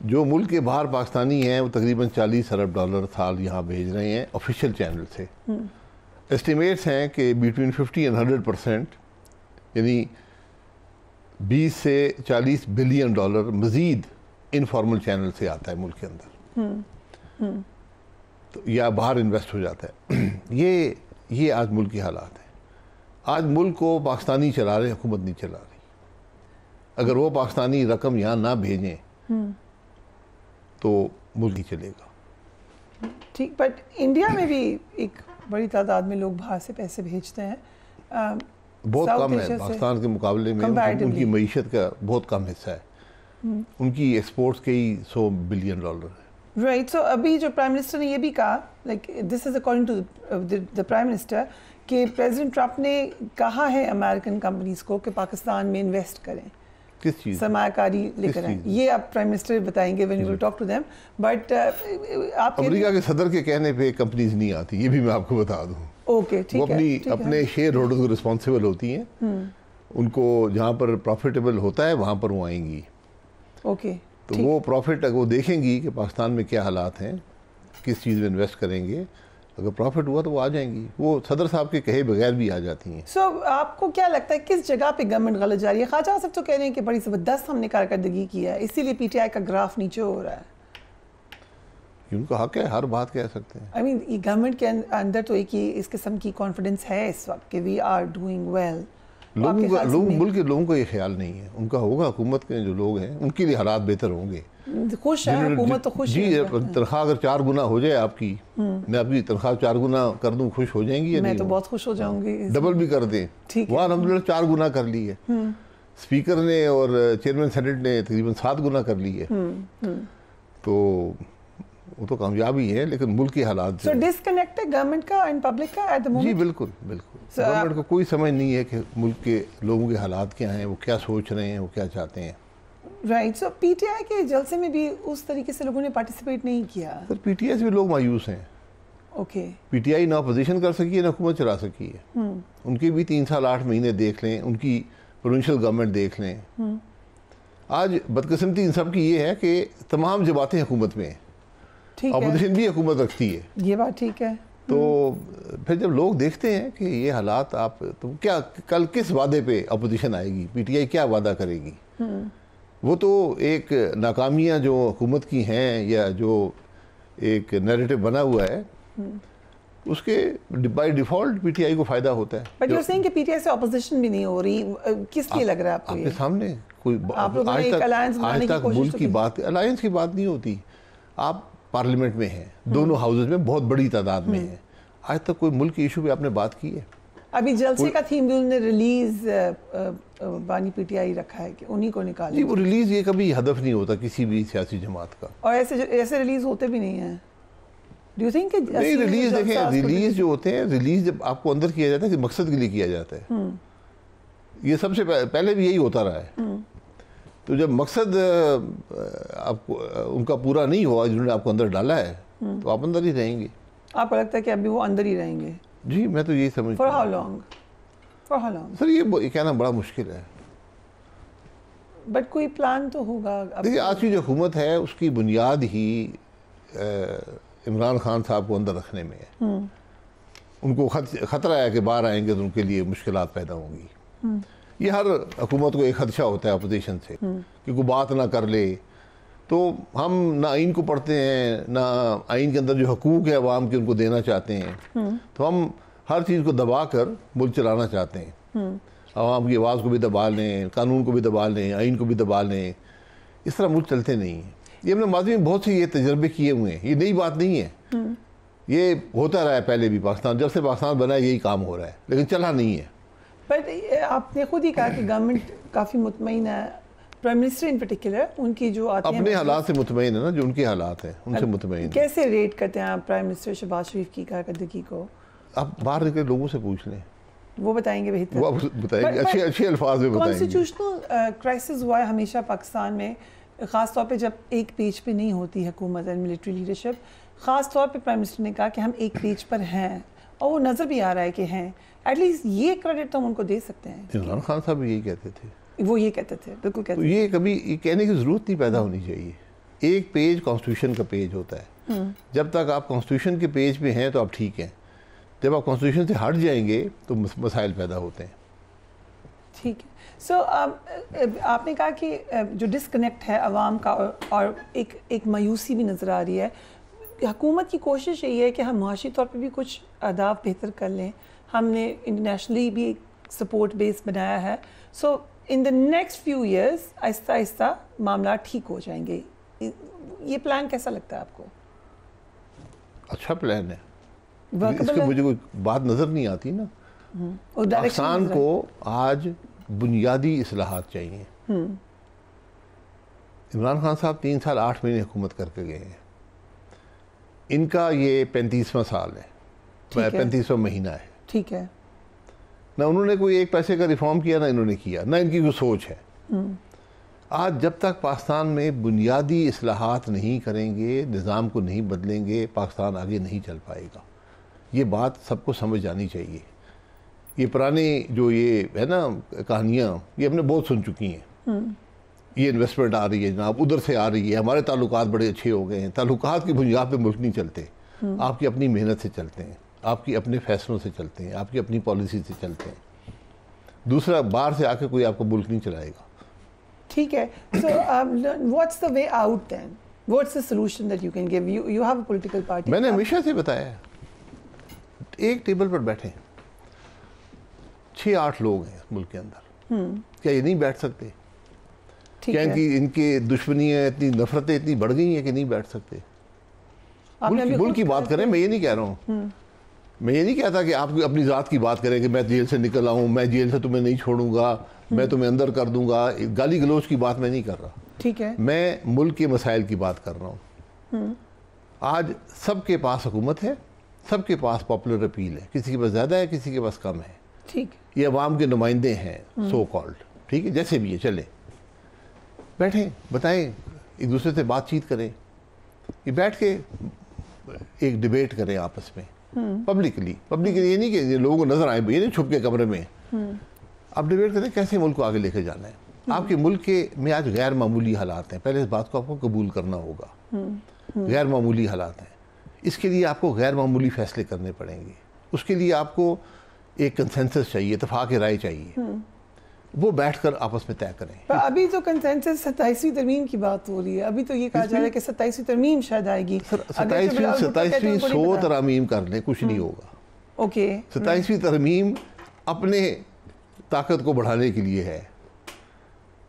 جو ملک کے باہر پاکستانی ہیں وہ تقریباً 40 ارب ڈالر سال یہاں بھیج رہے ہیں آفیشیل چینل سے. اسٹیمیٹس ہیں کہ بٹوین 50 and 100%، یعنی 20 سے 40 بلین ڈالر مزید انفارمل چینل سے آتا ہے ملک کے اندر، تو یا باہر انویسٹ ہو جاتا ہے. یہ آج ملک کی حالات ہیں. آج ملک کو پاکستانی چلا رہے، حکومت نہیں چلا رہی. اگر وہ پاکستانی رقم یہاں نہ بھیجیں تو ملک نہیں چلے گا. ٹھیک، بٹ انڈیا میں بھی ایک بڑی تعداد میں لوگ باہر سے پیسے بھیجتے ہیں. بہت کم ہے پاکستان کے مقابلے میں. ان کی معیشت کا بہت کم حصہ ہے. ان کی ایکسپورٹس کئی 100 بلین ڈالر ہے. رائٹ. سو ابھی جو پرائم منسٹر نے یہ بھی کہا، like this as according to the prime minister, کہ پریزیڈنٹ ٹرمپ نے کہا ہے امریکن کمپنیز کو کہ پاکستان میں انویسٹ کریں، کس چیز سرمایہ کاری لے کر آئیں. یہ آپ پرائم منسٹر بتائیں گے when you will talk to them. But آپ امریکہ کے صدر کے کہنے پہ کمپنیز نہیں آتی، یہ بھی میں آپ کو بتا دوں. اوکے، ٹھیک ہے. وہ اپنے شیئر ہولڈرز کو رسپانسیبل ہوتی ہیں. ان کو جہاں پر پروفیٹیبل ہوتا ہے وہاں پر وہ آئیں گی. اوکے. تو وہ پروفٹ وہ دیکھیں گی کہ پاکستان میں کیا حالات ہیں، کس چیز میں انویسٹ کریں گے. اگر پروفٹ ہوا تو وہ آ جائیں گی. وہ صدر صاحب کے کہے بغیر بھی آ جاتی ہیں. سو آپ کو کیا لگتا ہے کس جگہ پہ گورنمنٹ غلط جا رہی ہے؟ خواجہ صاحب تو کہہ رہے ہیں کہ بڑی زبردست ہم نے کارکردگی کی ہے، اسی لیے پی ٹی آئی کا گراف نیچے ہو رہا ہے. ان کا حق ہے، ہر بات کہہ سکتے ہیں. آئی مین گورنمنٹ کے اندر تو ایک ہی اس قسم کی کانفیڈنس ہے اس وقت کہ وی آر ڈوئنگ ویل. ملک کے لوگوں کا یہ خیال نہیں ہے. ان کا ہوگا، حکومت کے جو لوگ ہیں ان کے لیے حالات بہتر ہوں گے. خوش ہے حکومت تو خوش ہے. جی، تنخواہ اگر 4 گنا ہو جائے آپ کی، میں آپ کی تنخواہ 4 گنا کر دوں، خوش ہو جائیں گی یا نہیں؟ میں تو بہت خوش ہو جاؤں گی. ڈبل بھی کر دیں. وہاں الحمدللہ 4 گنا کر لی ہے. اسپیکر نے اور چیئرمین سینٹ نے تقریباً 7 گنا کر لی ہے. تو وہ تو کامیابی ہے، لیکن ملک کے حالات سو ڈسکنیکٹ ہے گورنمنٹ کا اینڈ پبلک کا ایٹ دی مومنٹ. جی بالکل بالکل. گورنمنٹ کو کوئی سمجھ نہیں ہے کہ ملک کے لوگوں کے حالات کیا ہیں، وہ کیا سوچ رہے ہیں، وہ کیا چاہتے ہیں. Right. So P T I کے جلسے میں بھی اس طریقے سے لوگوں نے پارٹیسپیٹ نہیں کیا. سر پی ٹی آئی سے بھی لوگ مایوس ہیں. اوکے. پی ٹی آئی نہ اپوزیشن کر سکی ہے نہ حکومت چلا سکی ہے. ان کی بھی 3 سال 8 مہینے دیکھ لیں، ان کی پروونشل گورنمنٹ دیکھ لیں. آج بدقسمتی ان سب کی یہ ہے کہ تمام جماعتیں حکومت میں ہیں، اپوزیشن بھی حکومت رکھتی ہے. یہ بات ٹھیک ہے. تو پھر جب لوگ دیکھتے ہیں کہ یہ حالات، آپ تو کیا کل کس وعدے پہ اپوزیشن آئے گی، پی ٹی آئی کیا وعدہ کرے گی؟ وہ تو ایک ناکامیاں جو حکومت کی ہیں یا جو ایک نیریٹو بنا ہوا ہے اس کے by default P T I کو فائدہ ہوتا ہے. بٹ یو آر سیئنگ کہ پی ٹی آئی سے اپوزیشن بھی نہیں ہو رہی، کس لیے لگ رہا ہے آپ کو؟ آپ کے سامنے کوئی آج تک ملک کی بات، الائنس کی بات نہیں ہوتی. آپ پارلیمنٹ میں ہیں، دونوں ہاؤسز میں بہت بڑی تعداد میں ہیں. آج تک کوئی ملک کے ایشو پہ آپ نے بات کی ہے؟ ابھی جلسے کا تھیم جو انہوں نے ریلیز بانی پی ٹی آئی رکھا ہے کہ انہی کو نکالیں. جی وہ ریلیز یہ کبھی ہدف نہیں ہوتا کسی بھی سیاسی جماعت کا، اور ایسے ریلیز ہوتے بھی نہیں ہیں. ڈو یو تھنک کہ نہیں ریلیز دیکھیں، ریلیز جو ہوتے ہیں، ریلیز جب آپ کو اندر کیا جاتا ہے کہ مقصد کے لیے کیا جاتا ہے. یہ سب سے پہلے بھی یہی ہوتا رہا ہے. تو جب مقصد آپ کو ان کا پورا نہیں ہوا جنہوں نے آپ کو اندر ڈالا ہے تو آپ اندر ہی رہیں گے. آپ کو لگتا ہے کہ ابھی وہ اندر ہی رہیں گے؟ جی میں تو یہی سمجھتا ہوں. For how long? For how long sir یہ کہنا بڑا مشکل ہے. بٹ کوئی پلان تو ہوگا. دیکھیے آج کی جو حکومت ہے اس کی بنیاد ہی عمران خان صاحب کو اندر رکھنے میں ہے. ان کو خطرہ ہے کہ باہر آئیں گے تو ان کے لیے مشکلات پیدا ہوں گی. یہ ہر حکومت کو ایک خدشہ ہوتا ہے اپوزیشن سے کہ کوئی بات نہ کر لے. تو ہم نہ آئین کو پڑھتے ہیں، نہ آئین کے اندر جو حقوق ہے عوام کے ان کو دینا چاہتے ہیں. تو ہم ہر چیز کو دبا کر ملک چلانا چاہتے ہیں. عوام کی آواز کو بھی دبا لیں، قانون کو بھی دبا لیں، آئین کو بھی دبا لیں. اس طرح ملک چلتے نہیں ہیں. یہ ہم نے ماضی میں بہت سے یہ تجربے کیے ہوئے ہیں، یہ نئی بات نہیں ہے. یہ ہوتا رہا ہے پہلے بھی. پاکستان جب سے پاکستان بنا ہے یہی کام ہو رہا ہے، لیکن چلا نہیں ہے. بٹ آپ نے خود ہی کہا کہ گورنمنٹ کافی مطمئن ہے، پرائم منسٹر ان پرٹیکولر، ان کی جو آتے ہیں اپنے حالات سے مطمئن ہے نا، جو ان کے حالات ہیں ان سے مطمئن. کیسے ریٹ کرتے ہیں آپ پرائم منسٹر شہباز شریف کی کارکردگی کو؟ آپ باہر نکلے لوگوں سے پوچھ لیں، وہ بتائیں گے بہتر. وہ بتائیں گے اچھے الفاظ میں بتائیں گے. کانسٹیٹیوشنل کرائسس ہوا ہے ہمیشہ پاکستان میں، خاص طور پہ جب ایک پیج پہ نہیں ہوتی حکومت اینڈ ملٹری لیڈرشپ. خاص طور پہ پرائم منسٹر نے کہا کہ ہم ایک پیج پر ہیں، اور وہ نظر بھی آ رہا ہے کہ ہیں. ایٹ لیسٹ یہ کریڈٹ تو ہم ان کو دے سکتے ہیں. عمران خان صاحب بھی یہی کہتے تھے. وہ یہ کہتے تھے، بالکل کہتے تھے. یہ کبھی یہ کہنے کی ضرورت نہیں پیدا ہونی چاہیے. ایک پیج کانسٹیٹیوشن کا پیج ہوتا ہے. جب تک آپ کانسٹیٹیوشن کے پیج پہ ہیں تو آپ ٹھیک ہیں, جب آپ کانسٹیٹیوشن سے ہٹ جائیں گے تو مسائل پیدا ہوتے ہیں. ٹھیک ہے. سو آپ نے کہا کہ جو ڈسکنیکٹ ہے عوام کا اور ایک مایوسی بھی نظر آ رہی ہے. حکومت کی کوشش یہی ہے کہ ہم معاشی طور پہ بھی کچھ اہداف بہتر کر لیں. ہم نے انٹرنیشنلی بھی ایک سپورٹ بیس بنایا ہے. سو ان دا نیکسٹ فیو ایئرس آہستہ آہستہ معاملات ٹھیک ہو جائیں گے. یہ پلان کیسا لگتا ہے آپ کو؟ اچھا پلان ہے. اس کے مجھے کوئی بات نظر نہیں آتی نا. پاکستان کو آج بنیادی اصلاحات چاہیے. عمران خان صاحب 3 سال 8 مہینے حکومت کر کے گئے ہیں. ان کا یہ 35واں سال ہے, 35واں مہینہ ہے. ٹھیک ہے. نہ انہوں نے کوئی ایک پیسے کا ریفارم کیا, نہ انہوں نے کیا, نہ ان کی کوئی سوچ ہے. آج جب تک پاکستان میں بنیادی اصلاحات نہیں کریں گے, نظام کو نہیں بدلیں گے, پاکستان آگے نہیں چل پائے گا. یہ بات سب کو سمجھ جانی چاہیے. یہ پرانی جو یہ ہے نا کہانیاں, یہ ہم نے بہت سن چکی ہیں. یہ انویسٹمنٹ آ رہی ہے جناب, ادھر سے آ رہی ہے, ہمارے تعلقات بڑے اچھے ہو گئے ہیں. تعلقات کی بنیاد پہ ملک نہیں چلتے. آپ کی اپنی محنت سے چلتے ہیں, آپ کی اپنے فیصلوں سے چلتے ہیں, آپ کی اپنی پالیسی سے چلتے ہیں. دوسرا باہر سے آ کے کوئی آپ کو ملک نہیں چلائے گا. ٹھیک ہے. So what's the way out then? What's the solution that you can give? You have a political party. میں نے ہمیشہ سے بتایا ہے, ایک ٹیبل پر بیٹھیں, 6-8 لوگ ہیں ملک کے اندر, کیا یہ نہیں بیٹھ سکتے؟ کیا ان کے دشمنیاں اتنی, نفرتیں اتنی بڑھ گئی ہیں کہ نہیں بیٹھ سکتے؟ ملک کی بات کریں. میں یہ نہیں کہہ رہا ہوں, میں یہ نہیں کہتا کہ آپ اپنی ذات کی بات کریں کہ میں جیل سے نکل آؤں, میں جیل سے تمہیں نہیں چھوڑوں گا, میں تمہیں اندر کر دوں گا. گالی گلوچ کی بات میں نہیں کر رہا. ٹھیک ہے. میں ملک کے مسائل کی بات کر رہا ہوں. آج سب کے پاس حکومت ہے, سب کے پاس پاپولر اپیل ہے, کسی کے پاس زیادہ ہے, کسی کے پاس کم ہے. ٹھیک. یہ عوام کے نمائندے ہیں سو کالڈ. ٹھیک ہے, جیسے بھی ہے, چلیں بیٹھیں, بتائیں, ایک دوسرے سے بات چیت کریں. یہ بیٹھ کے ایک ڈیبیٹ کریں آپس میں پبلکلی. یہ نہیں کہ لوگوں کو نظر آئے, یہ نہیں چھپ کے کمرے میں. آپ ڈیبیٹ کریں کیسے ملک کو آگے لے کے جانا ہے. آپ کے ملک کے میں آج غیر معمولی حالات ہیں. پہلے اس بات کو آپ کو قبول کرنا ہوگا. غیر معمولی حالات ہیں. اس کے لیے آپ کو غیر معمولی فیصلے کرنے پڑیں گے. اس کے لیے آپ کو ایک کنسنسس چاہیے, اتفاق رائے چاہیے. وہ بیٹھ کر آپس میں طے کریں. ابھی جو کنسنسس 27ویں ترمیم کی بات ہو رہی ہے, ابھی تو یہ کہا جا رہا ہے کہ 27ویں ترمیم شاید آئے گی. 27ویں 100 ترامیم کر لیں, کچھ نہیں ہوگا. اوکے. 27ویں ترمیم اپنے طاقت کو بڑھانے کے لیے ہے.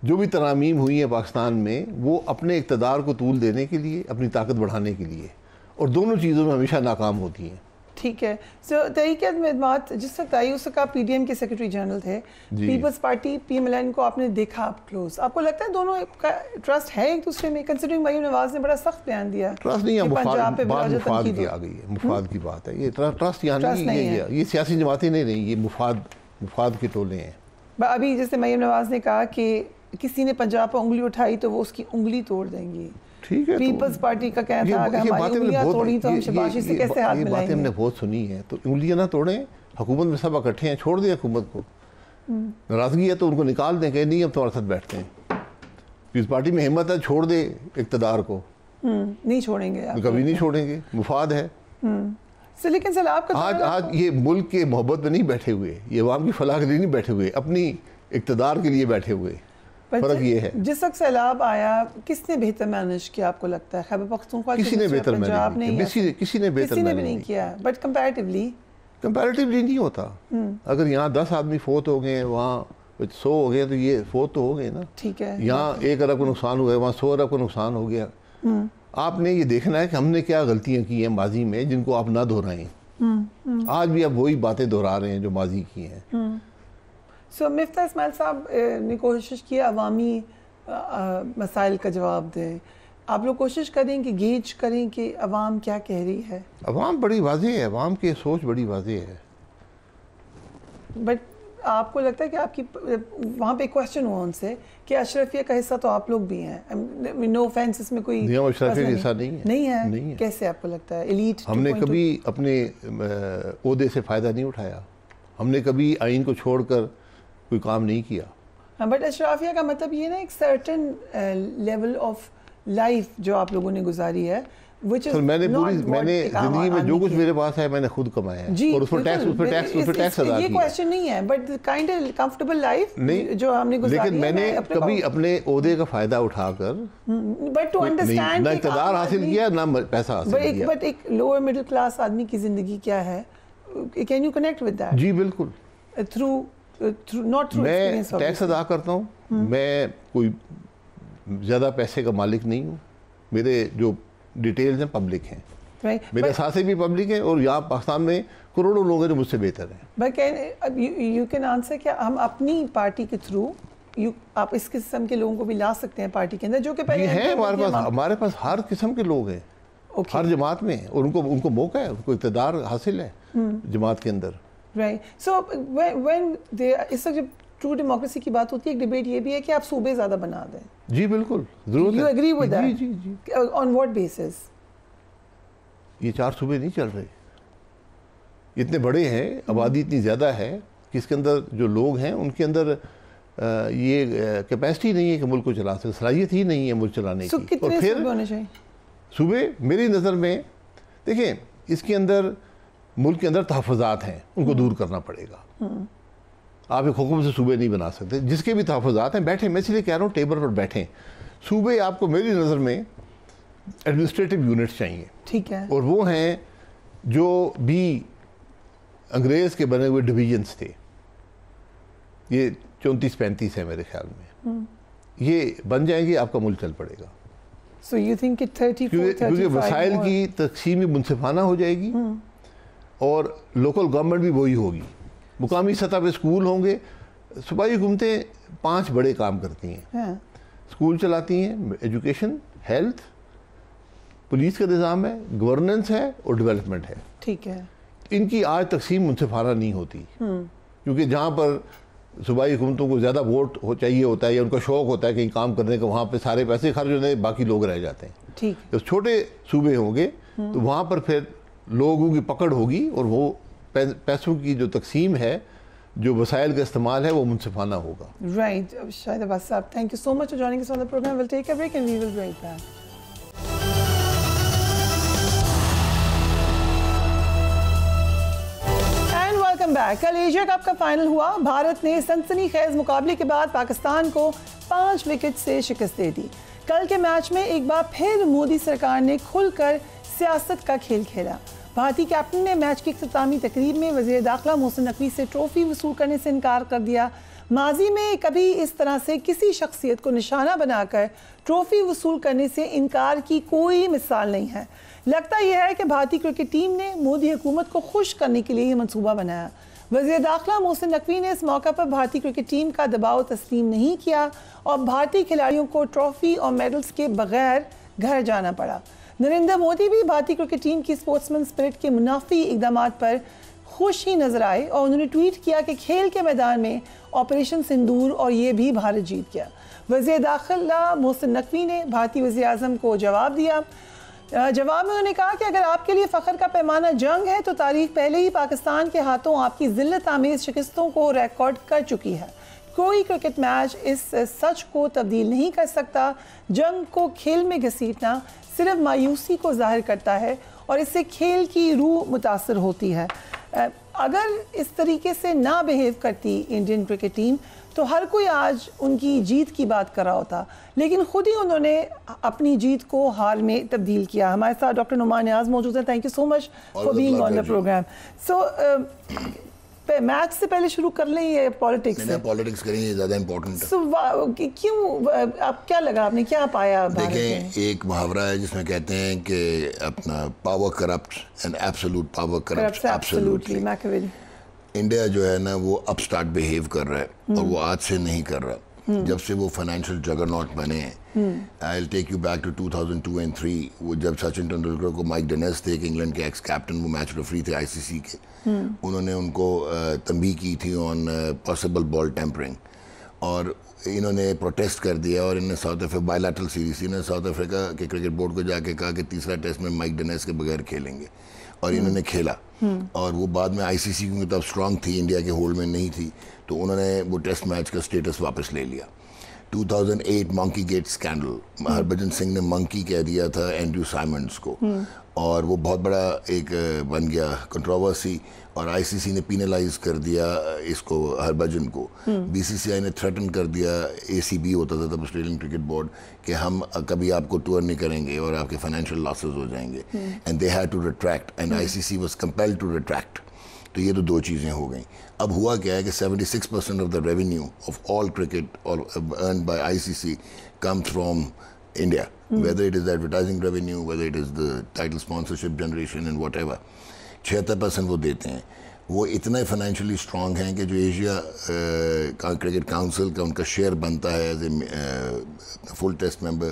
جو بھی ترامیم ہوئی ہیں پاکستان میں, وہ اپنے اقتدار کو طول دینے کے لیے, اپنی طاقت بڑھانے کے لیے, اور دونوں چیزوں میں ہمیشہ ناکام ہوتی ہیں. ٹھیک ہے. سو تحریک اعتماد جس وقت آئی اس وقت آپ پی ڈی ایم کے سیکرٹری جنرل تھے. People's Party P M L N کو آپ نے دیکھا آپ کلوز. آپ کو لگتا ہے دونوں کا ٹرسٹ ہے ایک دوسرے میں, کنسیڈرنگ مریم نواز نے بڑا سخت بیان دیا؟ ٹرسٹ نہیں ہے, مفاد کی آ گئی ہے, مفاد کی بات ہے. یہ ٹرسٹ یہاں نہیں ہے, یہ سیاسی جماعتیں نہیں رہی, یہ مفاد کے ٹولے ہیں. ابھی جیسے مریم نواز نے کہا کہ کسی نے پنجاب پر انگلی اٹھائی تو وہ اس کی انگلی توڑ دیں گی. ٹھیک ہے, پیپلز پارٹی کا کہنا تھا اگر ہماری انگلیاں توڑی تو ہم شہباز شریف سے کیسے ہاتھ ملائیں گے. یہ باتیں ہم نے بہت سنی ہیں. تو انگلیاں نہ توڑیں, حکومت میں سب اکٹھے ہیں, چھوڑ دیں حکومت کو. ناراضگی ہے تو ان کو نکال دیں, کہ نہیں ہم تمہارے ساتھ بیٹھتے ہیں. پیپلز پارٹی میں ہمت ہے, چھوڑ دے اقتدار کو. نہیں چھوڑیں گے, کبھی نہیں چھوڑیں گے, مفاد ہے. لیکن سر آپ کا آج یہ ملک کے محبت میں نہیں بیٹھے ہوئے, یہ عوام کی فلاح کے لیے نہیں بیٹھے ہوئے, اپنی اقتدار کے لیے بیٹھے ہوئے. فرق یہ ہے. جس وقت سیلاب آیا کس نے بہتر مینج کیا آپ کو لگتا ہے؟ خیبر پختونخوا کسی نے بہتر نہیں کیا, بٹ کمپیریٹیولی نہیں ہوتا. اگر یہاں 10 آدمی فوت ہو گئے, وہاں 100 ہو گئے, تو یہ فوت تو ہو گئے نا. ٹھیک ہے. یہاں 1 ارب کا نقصان ہوا ہے, وہاں 100 ارب کا نقصان ہو گیا. آپ نے یہ دیکھنا ہے کہ ہم نے کیا غلطیاں کی ہیں ماضی میں جن کو آپ نہ دہرائیں. آج بھی آپ وہی باتیں دہرا رہے ہیں جو ماضی کی ہیں. سو مفتاح اسماعیل صاحب نے کوشش کی عوامی مسائل کا جواب دیں. آپ لوگ کوشش کریں کہ گیج کریں کہ عوام کیا کہہ رہی ہے. عوام بڑی واضح ہے, عوام کی سوچ بڑی واضح ہے. بٹ آپ کو لگتا ہے کہ آپ کی وہاں پہ کوشچن ہوا ان سے کہ اشرفیہ کا حصہ تو آپ لوگ بھی ہیں. نو آفینس, اس میں کوئی اشرفیہ کا حصہ نہیں ہے. کیسے آپ کو لگتا ہے؟ ایلیٹ ہم نے کبھی اپنے عہدے سے فائدہ نہیں اٹھایا. ہم نے کبھی آئین کو چھوڑ کر کوئی کام نہیں کیا. بٹ اشرافیہ کا مطلب یہ نا ایک سرٹن لیول آف لائف جو آپ لوگوں نے گزاری ہے سر میں نے زندگی میں جو کچھ میرے پاس ہے میں نے خود کمایا ہے اور اس پر ٹیکس ادا کیا. یہ کویسچن نہیں ہے بٹ کائنڈ کمفرٹیبل لائف جو ہم نے گزاری ہے. لیکن میں نے کبھی اپنے عہدے کا فائدہ اٹھا کر بٹ ٹو انڈرسٹینڈ نہ اقتدار حاصل کیا نہ پیسہ حاصل کیا. بٹ ایک لوور مڈل کلاس آدمی کی زندگی کیا ہے, can you connect with that? جی بالکل. میں ٹیکس ادا کرتا ہوں, میں کوئی زیادہ پیسے کا مالک نہیں ہوں, میرے جو ڈیٹیلز ہیں پبلک ہیں, میرے اثاثے بھی پبلک ہیں اور یہاں پاکستان میں کروڑوں لوگ ہیں جو مجھ سے بہتر ہیں. بٹ یو کین آنسر کیا ہم اپنی پارٹی کے تھرو آپ اس قسم کے لوگوں کو بھی لا سکتے ہیں پارٹی کے اندر جو کہ پہلے ہیں ہمارے پاس ہر قسم کے لوگ ہیں ہر جماعت میں, اور ان کو موقع ہے, ان کو اقتدار حاصل ہے جماعت کے اندر. رائٹ. سو وین اس وقت جب ٹرو ڈیموکریسی کی بات ہوتی ہے ایک ڈیبیٹ یہ بھی ہے کہ آپ صوبے زیادہ بنا دیں. جی بالکل ضرورت ہے. You agree with that? جی جی. On what basis? یہ 4 صوبے نہیں چل رہے, اتنے بڑے ہیں, آبادی اتنی زیادہ ہے کہ اس کے اندر جو لوگ ہیں ان کے اندر یہ کیپیسٹی نہیں ہے کہ ملک کو چلا سکے, صلاحیت ہی نہیں ہے ملک چلانے کی. کتنے صوبے ہونے چاہیے؟ صوبے میری نظر میں دیکھیں اس کے اندر ملک کے اندر تحفظات ہیں, ان کو دور کرنا پڑے گا. آپ ایک حکم سے صوبے نہیں بنا سکتے, جس کے بھی تحفظات ہیں بیٹھیں, میں اس لیے کہہ رہا ہوں ٹیبل پر بیٹھیں. صوبے آپ کو میری نظر میں ایڈمنسٹریٹو یونٹس چاہیے, ٹھیک ہے, اور وہ ہیں جو بھی انگریز کے بنے ہوئے ڈویژنس تھے, یہ 34-35 ہیں میرے خیال میں, یہ بن جائیں گے, آپ کا ملک چل پڑے گا. So you think it 34, 35 کیونکہ وسائل کی تقسیم منصفانہ ہو جائے گی اور لوکل گورنمنٹ بھی وہی ہوگی. مقامی سطح پہ اسکول ہوں گے. صوبائی حکومتیں 5 بڑے کام کرتی ہیں, اسکول چلاتی ہیں, ایجوکیشن, ہیلتھ, پولیس کا نظام ہے, گورننس ہے اور ڈیولپمنٹ ہے. ٹھیک ہے. ان کی آج تقسیم منصفانہ نہیں ہوتی, کیونکہ جہاں پر صوبائی حکومتوں کو زیادہ ووٹ چاہیے ہوتا ہے یا ان کا شوق ہوتا ہے کہیں کام کرنے کا, وہاں پہ سارے پیسے خرچ ہوتے ہیں, باقی لوگ رہ جاتے ہیں. ٹھیک. جب چھوٹے صوبے ہوں گے تو وہاں پر پھر لوگوں کی پکڑ ہوگی اور وہ پیسوں کی جو تقسیم ہے, جو وسائل کا استعمال ہے, وہ منصفانہ ہوگا. رائٹ. شاہد عباس صاحب, thank you so much for joining us on the program. We'll take a break and we will be right back. کل ایشیا کپ کا فائنل ہوا. بھارت نے سنسنی خیز مقابلے کے بعد پاکستان کو 5 وکٹ سے شکست دے دی. کل کے میچ میں ایک بار پھر مودی سرکار نے کھل کر سیاست کا کھیل کھیلا. بھارتی کیپٹن نے میچ کی اختتامی تقریب میں وزیر داخلہ محسن نقوی سے ٹرافی وصول کرنے سے انکار کر دیا. ماضی میں کبھی اس طرح سے کسی شخصیت کو نشانہ بنا کر ٹرافی وصول کرنے سے انکار کی کوئی مثال نہیں ہے. لگتا یہ ہے کہ بھارتی کرکٹ ٹیم نے مودی حکومت کو خوش کرنے کے لیے یہ منصوبہ بنایا. وزیر داخلہ محسن نقوی نے اس موقع پر بھارتی کرکٹ ٹیم کا دباؤ تسلیم نہیں کیا اور بھارتی کھلاڑیوں کو ٹرافی اور میڈلز کے بغیر گھر جانا پڑا. نریندر مودی بھی بھارتی کرکٹ ٹیم کی اسپورٹسمین اسپرٹ کے منافی اقدامات پر خوش ہی نظر آئے اور انہوں نے ٹویٹ کیا کہ کھیل کے میدان میں آپریشن سندور اور یہ بھی بھارت جیت گیا. وزیر داخلہ محسن نقوی نے بھارتی وزیر اعظم کو جواب دیا. جواب میں انہوں نے کہا کہ اگر آپ کے لیے فخر کا پیمانہ جنگ ہے تو تاریخ پہلے ہی پاکستان کے ہاتھوں آپ کی ذلت آمیز شکستوں کو ریکارڈ کر چکی ہے. کوئی کرکٹ میچ اس سچ کو تبدیل نہیں کر سکتا. جنگ کو کھیل میں گھسیٹنا صرف مایوسی کو ظاہر کرتا ہے اور اس سے کھیل کی روح متاثر ہوتی ہے. اگر اس طریقے سے نہ بیہیو کرتی انڈین کرکٹ ٹیم تو ہر کوئی آج ان کی جیت کی بات کر رہا ہوتا, لیکن خود ہی انہوں نے اپنی جیت کو ہار میں تبدیل کیا. ہمارے ساتھ ڈاکٹر نعمان نیاز موجود ہیں. Thank you so much for being on the programme. So match سے پہلے شروع کر لیں یہ پالیٹکس سے. پالیٹکس کریں, یہ زیادہ امپورٹنٹ ہے. سو کیوں, آپ کیا لگا, آپ نے کیا پایا؟ دیکھیں, ایک محاورہ ہے جس میں کہتے ہیں کہ اپنا power corrupt and absolute power corrupt absolutely. India جو ہے نا وہ اپ سٹارٹ بیہیو کر رہا ہے اور وہ آج سے نہیں کر رہا. جب سے وہ فائنینشیل جگرناٹ بنے ہیں, I will take you back to 2002 and 3, وہ جب سچن ٹنڈولکر کو مائک ڈینس تھے کہ انگلینڈ کے ایکس کیپٹن, وہ میچ ریفری تھے ICC کے, انہوں نے ان کو تنبیہ کی تھی آن پاسبل بال ٹیمپرنگ, اور انہوں نے پروٹیسٹ کر دیا اور انہوں نے South Africa by lateral series تھی نا, ساؤتھ افریقہ کے کرکٹ بورڈ کو جا کے کہا کہ تیسرا ٹیسٹ میں مائک ڈینس کے بغیر کھیلیں گے, اور انہوں نے کھیلا. اور وہ بعد میں ICC کی تب اسٹرانگ تھی, انڈیا کے ہولڈ میں نہیں تھی, تو انہوں نے وہ ٹیسٹ میچ کا اسٹیٹس واپس لے لیا. 2008 مانکی گیٹ اسکینڈل، ہربھجن سنگھ نے منکی کہہ دیا تھا اینڈریو سائمنڈس کو، اور وہ بہت بڑا ایک بن گیا کنٹروورسی، اور آئی سی سی نے پینلائز کر دیا اس کو ہربھجن کو. بی سی سی آئی نے تھریٹن کر دیا، اے سی بی ہوتا تھا تب آسٹریلین کرکٹ بورڈ، کہ ہم کبھی آپ کو ٹور نہیں کریں گے اور آپ کے فائنینشیل لاسز ہو جائیں گے. And they had to retract and I C C was compelled to retract. تو یہ تو دو چیزیں ہو گئیں. اب ہوا کیا ہے کہ 76% of the revenue of all cricket earned by I C C comes from India, whether it is advertising revenue, whether it is the title sponsorship generation and whatever. 76% وہ دیتے ہیں. وہ اتنا فائنینشلی اسٹرانگ ہیں کہ جو ایشیا کرکٹ کاؤنسل کا ان کا شیئر بنتا ہے ایز اے فل ٹیسٹ ممبر،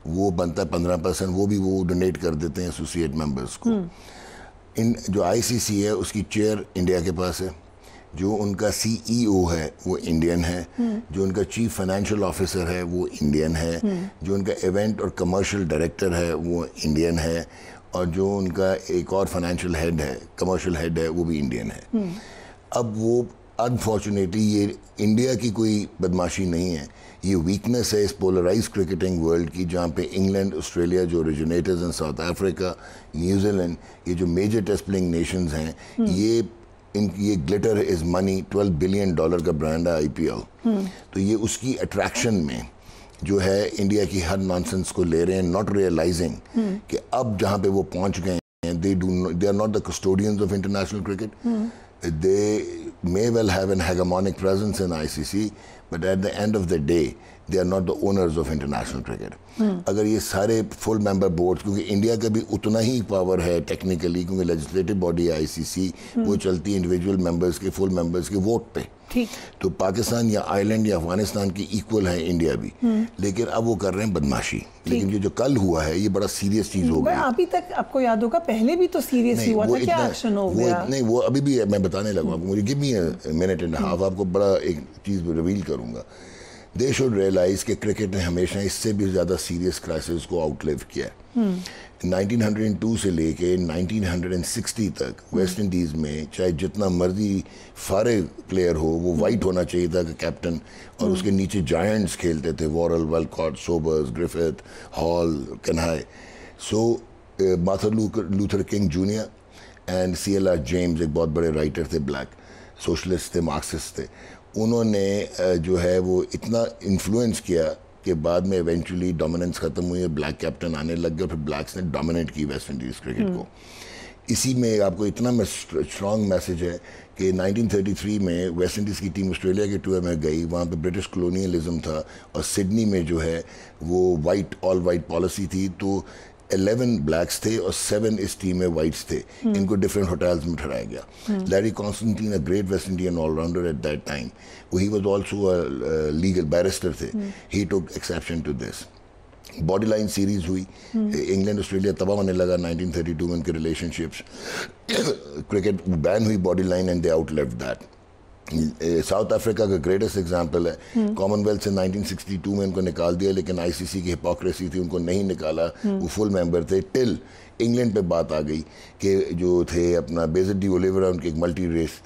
وہ بنتا ہے 15%، وہ بھی وہ ڈونیٹ کر دیتے ہیں ایسوسیٹ ممبرس کو. جو آئی سی سی ہے اس کی چیئر انڈیا کے پاس ہے، جو ان کا سی ای او ہے وہ انڈین ہے، جو ان کا چیف فائنینشیل آفیسر ہے وہ انڈین ہے، جو ان کا ایونٹ اور کمرشل ڈائریکٹر ہے وہ انڈین ہے، اور جو ان کا ایک اور فائنینشیل ہیڈ ہے، کمرشل ہیڈ ہے، وہ بھی انڈین ہے. اب وہ انفارچونیٹلی یہ انڈیا کی کوئی بدماشی نہیں ہے، یہ ویکنس ہے اس پولرائز کرکٹنگ ورلڈ کی، جہاں پہ انگلینڈ، آسٹریلیا جو اوریجنیٹرز ہیں، ساؤتھ افریقہ، نیوزی لینڈ، یہ جو میجر ٹیسٹ پلینگ نیشنز ہیں، یہ گلٹر از منی $12 بلین کا برانڈ ہے آئی پی ایل. تو یہ اس کی اٹریکشن میں جو ہے انڈیا کی ہر نانسنس کو لے رہے ہیں، ناٹ ریئلائزنگ کہ اب جہاں پہ وہ پہنچ گئے ہیں، they are not the custodians of international cricket. They may well have an hegemonic presence in ICC, but at the end of the day they are not the owners of international cricket. اگر یہ سارے فل member board, کیونکہ India کا بھی اتنا ہی power ہے technically, کیونکہ legislative body آئی C سی وہ چلتی ہے انڈیویجول ممبرس کے، فل ممبرس کے ووٹ پہ. تو پاکستان یا آئی لینڈ یا افغانستان کی ایکول ہے انڈیا بھی، لیکن اب وہ کر رہے ہیں بدماشی. لیکن یہ جو کل ہوا ہے یہ بڑا سیریس چیز ہو گئی. ابھی تک آپ کو یاد ہوگا پہلے بھی تو سیریس ہوا تھا، کیا ایکشن ہو گیا؟ نہیں، وہ ابھی بھی میں بتانے لگا، مجھے give me a minute and half, آپ کو بڑا ایک چیز ریویل کروں گا. دے شوڈ ریئلائز کہ کرکٹ نے ہمیشہ اس سے بھی زیادہ سیریس کرائسس کو آؤٹ لیو کیا ہے. 1902 سے لے کے 1960 تک ویسٹ انڈیز میں چاہے جتنا مرضی فارغ پلیئر ہو، وہ وائٹ ہونا چاہیے تھا کہ کیپٹن، اور اس کے نیچے جائنٹس کھیلتے تھے، Worrell, Walcott, Sobers, Griffith, Hall, Kanhai. So Martin Luther King junior and C L R James ایک بہت بڑے رائٹر تھے، بلیک سوشلسٹ تھے، مارکسسٹ تھے. انہوں نے جو ہے وہ اتنا انفلوئنس کیا کہ بعد میں ایونچولی ڈومیننس ختم ہوئی ہے، بلیک کیپٹن آنے لگ گئے، پھر بلیکس نے ڈومینیٹ کی ویسٹ انڈیز کرکٹ کو. اسی میں آپ کو اتنا اسٹرانگ میسج ہے کہ 1933 میں ویسٹ انڈیز کی ٹیم آسٹریلیا کے ٹور میں گئی، وہاں پہ برٹش کلونیلزم تھا، اور سڈنی میں جو ہے وہ آل وائٹ پالیسی تھی. تو 11 بلیکس تھے اور 7 اس ٹیم میں وائٹس تھے. ان کو ڈفرینٹ ہوٹلز میں ٹھہرایا گیا. Learie Constantine, a great West Indian all rounder at that time, he was also legal barrister تھے، he took exception to this. Body line series ہوئی، انگلینڈ آسٹریلیا تباہ ہونے لگا 1932 میں ان کے ریلیشن شپس، کرکٹ بین ہوئی body line and they out left that. South Africa کا greatest example ہے، کامن ویلتھ سے 1962 میں ان کو نکال دیا، لیکن آئی سی سی کی ہپوکریسی تھی، ان کو نہیں نکالا، وہ فل ممبر تھے. ٹل انگلینڈ پہ بات آ گئی کہ جو تھے اپنا بیزٹ ڈی اولیورا، ان کے ایک ملٹی ریس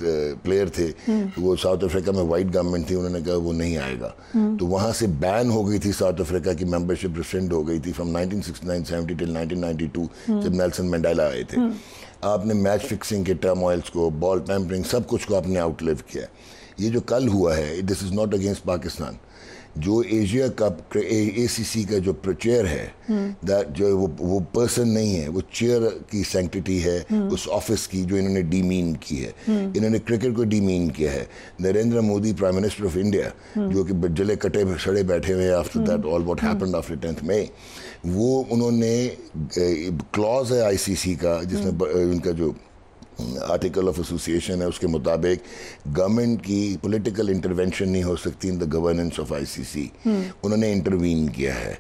پلیئر تھے، وہ ساؤتھ افریقہ میں وائٹ گورنمنٹ تھی، انہوں نے کہا وہ نہیں آئے گا. تو وہاں سے بین ہو گئی تھی ساؤتھ افریقہ کی ممبرشپ، ریسنڈ ہو گئی تھی فرام 1969-70 ٹل 1992 جب نیلسن مینڈیلا آئے تھے. آپ نے میچ فکسنگ کے ٹرموائلس کو، بال ٹیمپرنگ، سب کچھ کو آپ نے آؤٹ لیو کیا. یہ جو کل ہوا ہے، دس از ناٹ اگینسٹ پاکستان. جو ایشیا کپ اے سی سی کا جو چیئر ہے، جو وہ پرسن نہیں ہے، وہ چیئر کی سینکٹیٹی ہے اس آفس کی، جو انہوں نے ڈی مین کی ہے. انہوں نے کرکٹ کو ڈی مین کیا ہے. Narendra Modi prime minister of India, جو کہ جلے کٹے سڑے بیٹھے ہوئے after that all what happened after 10th May، وہ انہوں نے کلاز ہے آئی سی سی کا، جس میں ان کا جو آرٹیکل آف ایسوسیشن ہے، اس کے مطابق گورنمنٹ کی پولیٹیکل انٹرونشن نہیں ہو سکتی ان the governance of I C سی. انہوں نے انٹروین کیا ہے.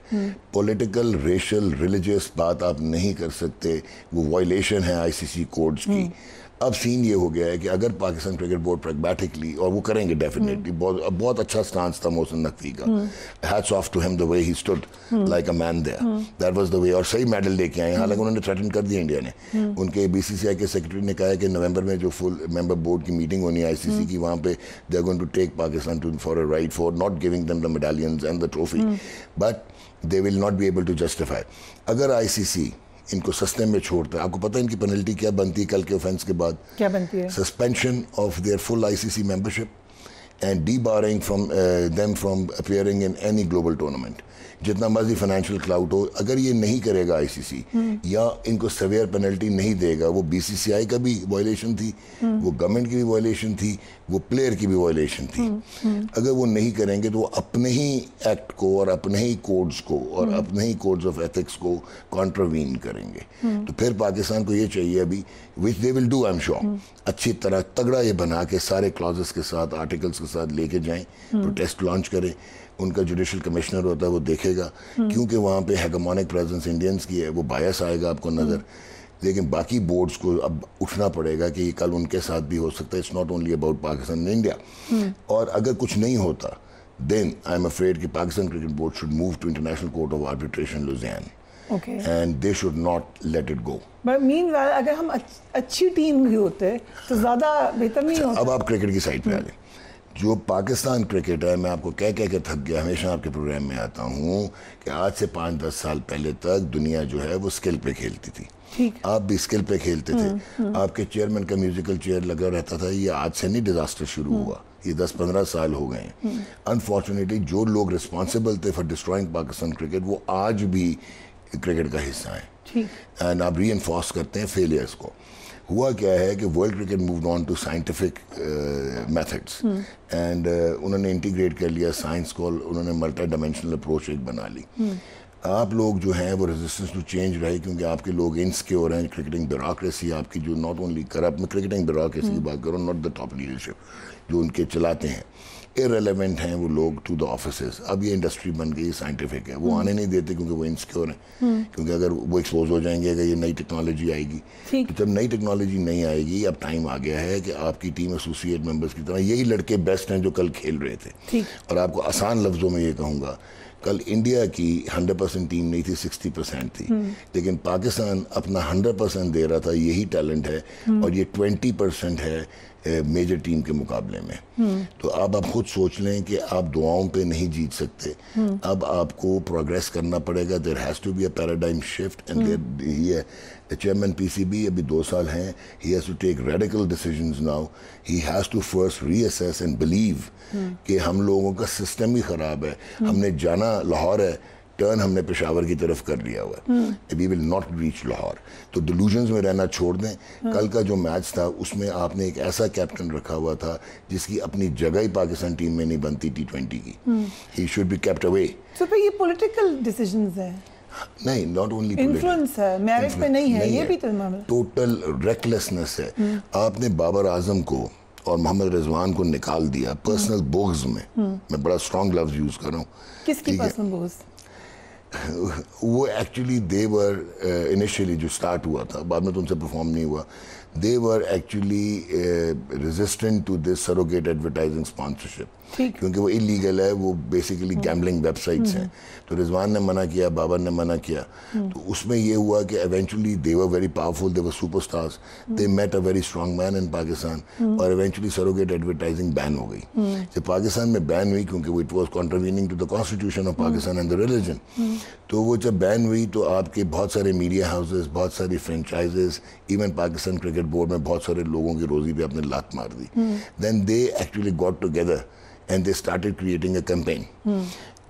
پولیٹیکل، ریشل، ریلیجیس بات آپ نہیں کر سکتے، وہ وائلیشن ہے آئی سی سی کوڈز کی. اب سین یہ ہو گیا ہے کہ اگر پاکستان کرکٹ بورڈ پریگمیٹکلی, اور وہ کریں گے ڈیفینیٹلی, بہت اچھا سٹانس تھا محسن نقوی کا, ہیٹس آف ٹو ہم the way he stood like a man there, that was the way, اور صحیح میڈل لے کے آئے, حالانکہ انہوں نے تھریٹن کر دیا انڈیا نے. ان کے بی سی سی آئی کے سیکرٹری نے کہا ہے کہ نومبر میں جو فل ممبر بورڈ کی میٹنگ ہونی ہے آئی سی سی کی, وہاں پہ they are going to take Pakistan for a ride for not giving them the medallions and the trophy, but they will not be able to justify. اگر آئی سی سی ان کو سستے میں چھوڑتا ہے, آپ کو پتہ ہے ان کی پینلٹی کیا بنتی ہے کل کے اوفینس کے بعد؟ کیا بنتی ہے؟ Suspension of their full I C C membership and debarring from them from appearing in any global tournament. جتنا مرضی فائنینشیل کلاؤڈ ہو, اگر یہ نہیں کرے گا آئی سی سی, یا ان کو سیویئر پینلٹی نہیں دے گا, وہ بی سی سی آئی کا بھی وائلیشن تھی, وہ گورنمنٹ کی بھی وائلیشن تھی, وہ پلیئر کی بھی وائلیشن تھی. اگر وہ نہیں کریں گے تو وہ اپنے ہی ایکٹ کو اور اپنے ہی کوڈز کو اور اپنے ہی کوڈز آف ایتھکس کو کانٹروین کریں گے. تو پھر پاکستان کو یہ چاہیے ابھی, which they will do I am sure, اچھی طرح تگڑا یہ بنا کے سارے کلازز کے ساتھ, آرٹیکلز کے ساتھ لے کے جائیں, پروٹیسٹ لانچ کریں. ان کا جوڈیشل کمشنر ہوتا ہے وہ دیکھے گا, کیونکہ وہاں پہ ہیگمونک پریزنس انڈینز کی ہے, وہ بایس آئے گا آپ کو نظر. لیکن باقی بورڈز کو اب اٹھنا پڑے گا کہ یہ کل ان کے ساتھ بھی ہو سکتا ہے. It's not only about Pakistan and India. اور اگر کچھ نہیں ہوتا دین آئی ایم افریڈ کہ Pakistan cricket board should move to international court of arbitration Lausanne, and they should not let it go. But meanwhile اگر ہم اچھی ٹیم بھی ہوتے تو زیادہ بہتر نہیں ہوتا. اب آپ کرکٹ کی سائڈ پہ آ لیں. جو پاکستان کرکٹ ہے, میں آپ کو کہہ کے تھک گیا, ہمیشہ آپ کے پروگرام میں آتا ہوں کہ آج سے 5-10 سال پہلے تک دنیا جو ہے وہ اسکل پہ کھیلتی تھی, آپ بھی اسکل پہ کھیلتے تھے. آپ کے چیئرمین کا میوزیکل چیئر لگا رہتا تھا. یہ آج سے نہیں ڈیزاسٹر شروع ہوا, یہ 10-15 سال ہو گئے ہیں. انفارچونیٹلی جو لوگ رسپانسبل تھے فار ڈسٹرائنگ پاکستان کرکٹ, وہ آج بھی کرکٹ کا حصہ ہیں, اینڈ آپ ری انفورس کرتے ہیں فیلیئرس کو. ہوا کیا ہے کہ world cricket moved on to scientific methods, and انہوں نے انٹیگریٹ کر لیا سائنس کو, انہوں نے ملٹی ڈائمینشنل اپروچ ایک بنا لی. آپ لوگ جو ہیں وہ ریزسٹنس ٹو چینج رہے, کیونکہ آپ کے لوگ انسیکیور ہیں. کرکٹنگ بیوروکریسی آپ کی جو ناٹ اونلی کرپٹ, میں کرکٹنگ بیوروکریسی کی بات کروں, ناٹ دا ٹاپ لیڈرشپ جو ان کے چلاتے ہیں, irrelevant ہیں وہ لوگ ٹو دا آفیسز. اب یہ انڈسٹری بن گئی سائنٹیفک ہے, وہ آنے نہیں دیتے کیونکہ وہ انسیکیور ہیں, کیونکہ اگر وہ ایکسپوز ہو جائیں گے اگر یہ نئی ٹیکنالوجی آئے گی. تو جب نئی ٹیکنالوجی نہیں آئے گی, اب ٹائم آ گیا ہے کہ آپ کی ٹیم ایسوسیٹ ممبرس کی طرح یہی لڑکے بیسٹ ہیں جو کل کھیل رہے تھے. اور آپ کو آسان لفظوں میں یہ کہوں گا, کل انڈیا کی 100% ٹیم نہیں تھی, 60% تھی, لیکن پاکستان اپنا 100% دے رہا تھا. یہی ٹیلنٹ ہے, اور یہ 20% ہے میجر ٹیم کے مقابلے میں. تو اب آپ خود سوچ لیں کہ آپ دعاؤں پہ نہیں جیت سکتے, اب آپ کو پروگریس کرنا پڑے گا. There has to be a paradigm shift, and he ہے چیئرمین پی سی بی, ابھی 2 سال ہیں. He has to take radical decisions now. He has to first reassess and believe کہ ہم لوگوں کا سسٹم ہی خراب ہے. ہم نے جانا لاہور ہے, ٹرن ہم نے پشاور کی طرف کر لیا ہوا ہے. وی ول ناٹ ریچ لاہور. تو ڈیلوژنز میں رہنا چھوڑ دیں. کل کا جو میچ تھا اس میں آپ نے ایک ایسا کیپٹن رکھا ہوا تھا جس کی اپنی جگہ ہی پاکستان ٹیم میں نہیں بنتی T20 کی. He should be kept away. تو پھر یہ پولیٹیکل ڈیسیژنز ہیں, نہیں, ناٹ اونلی انفلوئنس ہے, میرٹ پہ نہیں ہے, یہ بھی تو معاملہ ٹوٹل ریکلیسنس ہے. آپ نے بابر اعظم کو اور محمد رضوان کو نکال دیا پرسنل بوگز میں. میں بڑا اسٹرانگ لفظ یوز کر رہا ہوں. کس کی پرسنل بوگز؟ وہ ایکچولی دے ور انیشیلی جو سٹارٹ ہوا تھا, بعد میں تو ان سے پرفارم نہیں ہوا. they were actually resistant to this surrogate advertising sponsorship کیونکہ وہ illegal ہے, وہ basically gambling websites ہیں. تو رضوان نے منع کیا, بابر نے منع کیا, تو اس میں یہ ہوا کہ eventually they were very powerful, they were superstars, they met a very strong man in Pakistan, اور eventually surrogate advertising ban ہو گئی. جب پاکستان میں ban ہوئی کیونکہ it was contravening to the constitution of Pakistan and the religion, تو وہ جب ban ہوئی تو آپ کے بہت سارے میڈیا ہاؤسز, بہت ساری franchises, even Pakistan cricket board میں بہت سارے لوگوں کی روزی پہ اپنے لات مار دی. Then they actually got together and they started creating a campaign.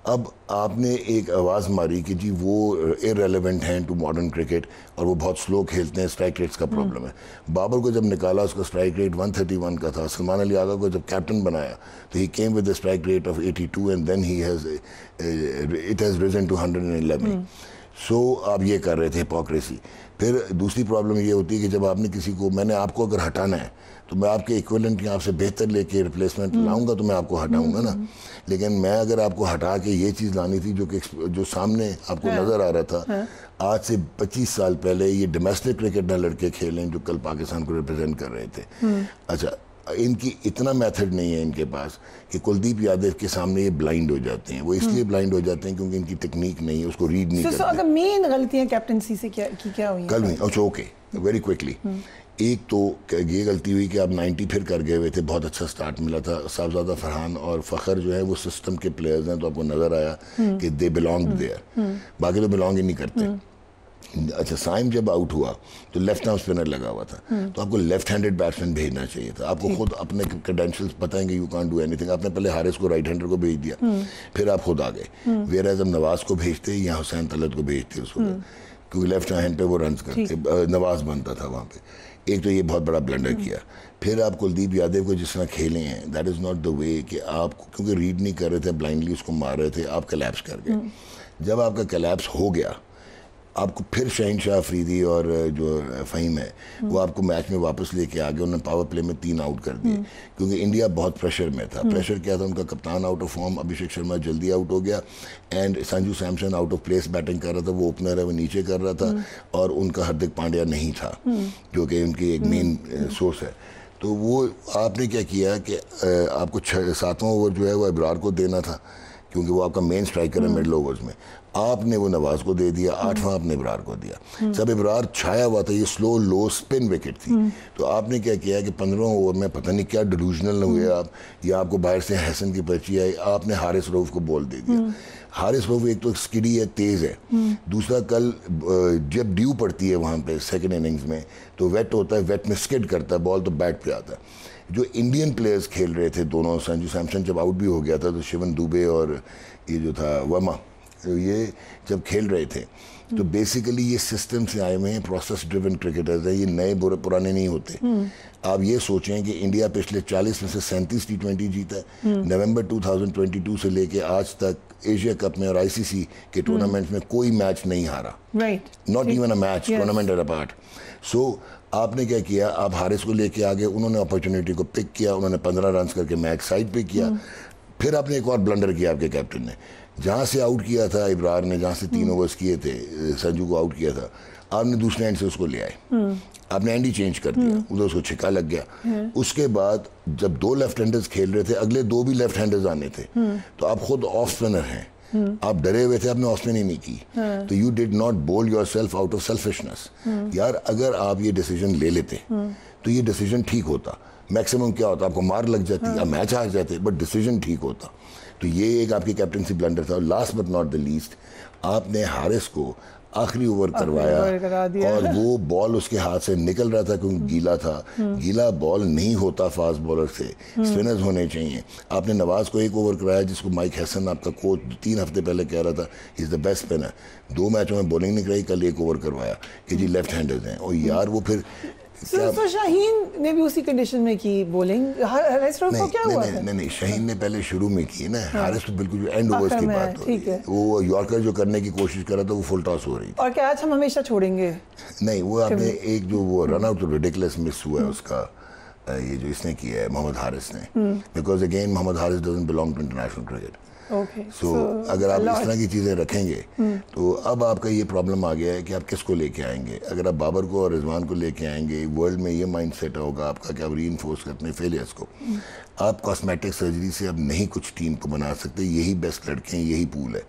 اب آپ نے ایک آواز ماری کہ جی وہ irrelevant ہیں ٹو ماڈرن کرکٹ اور وہ بہت سلو کھیلتے ہیں, اسٹرائک ریٹس کا پرابلم ہے. بابر کو جب نکالا اس کا اسٹرائک ریٹ 131 کا تھا. سلمان علی آغا کو جب کیپٹن بنایا تو he came with a strike rate of 82 and then it has risen to 111. سو آپ یہ کر رہے تھے ہپوکریسی. پھر دوسری پرابلم یہ ہوتی ہے کہ جب آپ نے کسی کو, میں نے آپ کو اگر ہٹانا ہے تو میں آپ کے ایکویلنٹ یا آپ سے بہتر لے کے ریپلیسمنٹ لاؤں گا تو میں آپ کو ہٹاؤں گا نا. لیکن میں اگر آپ کو ہٹا کے یہ چیز لانی تھی جو سامنے آپ کو نظر آ رہا تھا, آج سے 25 سال پہلے یہ ڈومیسٹک کرکٹ نہ لڑکے کھیلیں جو کل پاکستان کو ریپرزینٹ کر رہے تھے. اچھا, ان کی اتنا میتھڈ نہیں ہے ان کے پاس کہ کلدیپ یادو کے سامنے یہ بلائنڈ ہو جاتے ہیں. وہ اس لیے بلائنڈ ہو جاتے ہیں کیونکہ ان کی ٹیکنیک نہیں ہے, اس کو ریڈ نہیں کرتے. اگر مین غلطیاں کیپٹنسی سے کیا ہوئی کل نہیں. اچھا اوکے, ویری کوئکلی. ایک تو یہ غلطی ہوئی کہ آپ 90 پھر کر گئے ہوئے تھے, بہت اچھا سٹارٹ ملا تھا. صاحبزادہ فرحان اور فخر جو ہے وہ سسٹم کے پلیئرز ہیں, تو آپ کو نظر آیا کہ دے بلانگ دیئر. باقی تو بلانگ ہی نہیں کرتے. اچھا, سائم جب آؤٹ ہوا تو لیفٹ آرم اسپنر لگا ہوا تھا, تو آپ کو لیفٹ ہینڈڈ بیٹسمین بھیجنا چاہیے تھا. آپ کو خود اپنے کریڈینشیلز پتہ ہیں کہ you can't do any thing. آپ نے پہلے حارث کو رائٹ ہینڈر کو بھیج دیا, پھر آپ خود آ گئے. ویئر ایز ہم نواز کو بھیجتے یا حسین طلعت کو بھیجتے اس وقت, کیونکہ لیفٹ ہینڈ پہ وہ رنز کرتے, نواز بنتا تھا وہاں پہ. ایک تو یہ بہت بڑا بلنڈر کیا. پھر آپ کلدیپ یادو کو جس طرح کھیلے ہیں, دیٹ از ناٹ دا وے کہ آپ کیونکہ ریڈ نہیں کر رہے تھے, بلائنڈلی اس کو مار رہے تھے, آپ کلیپس کر گئے. جب آپ کا کلیپس ہو گیا, آپ کو پھر شہنشاہ افریدی اور جو فہیم ہے وہ آپ کو میچ میں واپس لے کے آگے. انہوں نے پاور پلے میں 3 آؤٹ کر دیے کیونکہ انڈیا بہت پریشر میں تھا. پریشر کیا تھا, ان کا کپتان out of form, Abhishek Sharma جلدی آؤٹ ہو گیا, and Sanju Samson out of place batting کر رہا تھا. وہ اوپنر ہے, وہ نیچے کر رہا تھا, اور ان کا ہردک پانڈیا نہیں تھا جو کہ ان کی ایک مین سورس ہے. تو وہ آپ نے کیا کیا کہ آپ کو 7واں اوور جو ہے وہ ابرار کو دینا تھا کیونکہ وہ آپ کا مین سٹرائکر ہے مڈل اوورز میں. آپ نے وہ نواز کو دے دیا, 8واں آپ نے ابرار کو دیا. جب ابرار چھایا ہوا تھا, یہ سلو لو سپن وکٹ تھی, تو آپ نے کیا کیا کہ 15واں اوور میں پتہ نہیں کیا ڈیلوژنل ہوئے آپ, یا آپ کو باہر سے حسن کی پرچی آئی, آپ نے حارث روف کو بول دے دیا. حارث روف ایک تو اسکڈی ہے, تیز ہے. دوسرا کل جب ڈیو پڑتی ہے وہاں پہ سیکنڈ اننگز میں تو ویٹ ہوتا ہے, ویٹ میں اسکڈ کرتا ہے بال تو بیٹ پہ آتا ہے. جو انڈین پلیئرز کھیل رہے تھے دونوں, سنجو سیمسن جب آؤٹ بھی ہو گیا تھا تو شیون دوبے اور یہ جو تھا ورما, یہ جب کھیل رہے تھے تو بیسیکلی یہ سسٹم سے آئے ہوئے ہیں, پروسیس ڈریون کرکٹرز ہیں, یہ نئے پرانے نہیں ہوتے. آپ یہ سوچیں کہ انڈیا پچھلے 40 میں سے 37 T20 جیتا ہے. نومبر 2022 سے لے کے آج تک ایشیا کپ میں اور آئی سی سی کے ٹورنامنٹ میں کوئی میچ نہیں ہارا, not even a match, tournament at apart. So آپ نے کیا کیا, آپ حارث کو لے کے آگے, انہوں نے اپرچونیٹی کو پک کیا, انہوں نے 15 رنز کر کے میچ سائڈ پہ کیا. پھر آپ نے ایک اور بلنڈر کیا آپ کے کیپٹن نے, جہاں سے آؤٹ کیا تھا ابرار نے, جہاں سے 3 اوورز کیے تھے, سنجو کو آؤٹ کیا تھا, آپ نے دوسرے اینڈ سے اس کو لے آئے, آپ نے اینڈ ہی چینج کر دیا, ادھر اس کو چھکا لگ گیا. اس کے بعد جب 2 لیفٹ ہینڈرز کھیل رہے تھے, اگلے 2 بھی لیفٹ ہینڈرز آنے تھے, تو آپ خود آف اسپنر ہیں, آپ ڈرے ہوئے تھے, آپ نے آف اسپن ہی نہیں کی, تو یو ڈیڈ ناٹ بول your self out of selfishness. یار اگر آپ یہ ڈیسیجن لے لیتے تو یہ ڈیسیجن ٹھیک ہوتا. میکسیمم کیا ہوتا, آپ کو مار لگ جاتی یا میچ ہار جاتے, بٹ ڈیسیجن ٹھیک ہوتا. تو یہ ایک آپ کی کیپٹنسی بلنڈر تھا. اور last but not the least, آپ نے حارث کو آخری اوور کروایا, اور وہ بال اس کے ہاتھ سے نکل رہا تھا کیونکہ گیلا تھا. گیلا بال نہیں ہوتا فاسٹ بالر سے, اسپنرز ہونے چاہیے. آپ نے نواز کو 1 اوور کرایا جس کو مائک ہیسن آپ کا کوچ 3 ہفتے پہلے کہہ رہا تھا از دا بیسٹ اسپنر. 2 میچوں میں بولنگ نہیں کرائی, کل 1 اوور کروایا کہ جی لیفٹ ہینڈرز ہیں. اور یار وہ پھر شاہین نے بھی اسی کنڈیشن میں کی بولنگ, نہیں شاہین نے پہلے شروع میں کی نا, حارث تو بالکل جو اینڈ اوورز کی بات ہو رہی ہے, وہ یارکر جو کرنے کی کوشش کر رہا تھا وہ فل ٹاس ہو رہی تھی. اور کیچ ہم ہمیشہ چھوڑیں گے نہیں, وہ آپ نے ایک جو وہ رن آؤٹ ریڈیکولس مس ہوا ہے اس کا, یہ جو اس نے کیا ہے محمد حارث نے, because again Mohammad Haris doesn't belong to international cricket. So اگر آپ اس طرح کی چیزیں رکھیں گے تو اب آپ کا یہ پرابلم آ گیا ہے کہ آپ کس کو لے کے آئیں گے. اگر آپ بابر کو اور رضوان کو لے کے آئیں گے, ورلڈ میں یہ مائنڈ سیٹ ہوگا آپ کا کہ آپ ری انفورس کرتے ہیں فیلیئرس کو. آپ کاسمیٹک سرجری سے اب نہیں کچھ ٹیم کو بنا سکتے. یہی بیسٹ لڑکے ہیں, یہی پول ہے,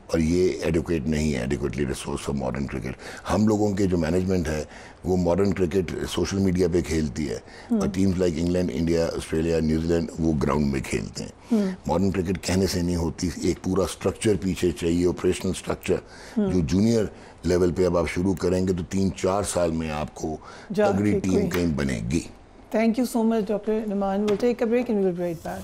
اور یہ ایڈوکیٹ نہیں ہے, adequately resource for modern cricket. ہم لوگوں کے جو مینجمنٹ ہے وہ ماڈرن کرکٹ سوشل میڈیا پہ کھیلتی ہے, اور teams like England, India, Australia, New Zealand وہ گراؤنڈ میں کھیلتے ہیں. ماڈرن کرکٹ کہنے سے نہیں ہوتی, ایک پورا سٹرکچر پیچھے چاہیے, آپریشنل سٹرکچر جو جونیئر لیول پہ اب آپ شروع کریں گے تو 3-4 سال میں آپ کو تگڑی ٹیم کہیں بنے گی. Thank you so much, Dr. Naman. We'll take a break and we'll be right back.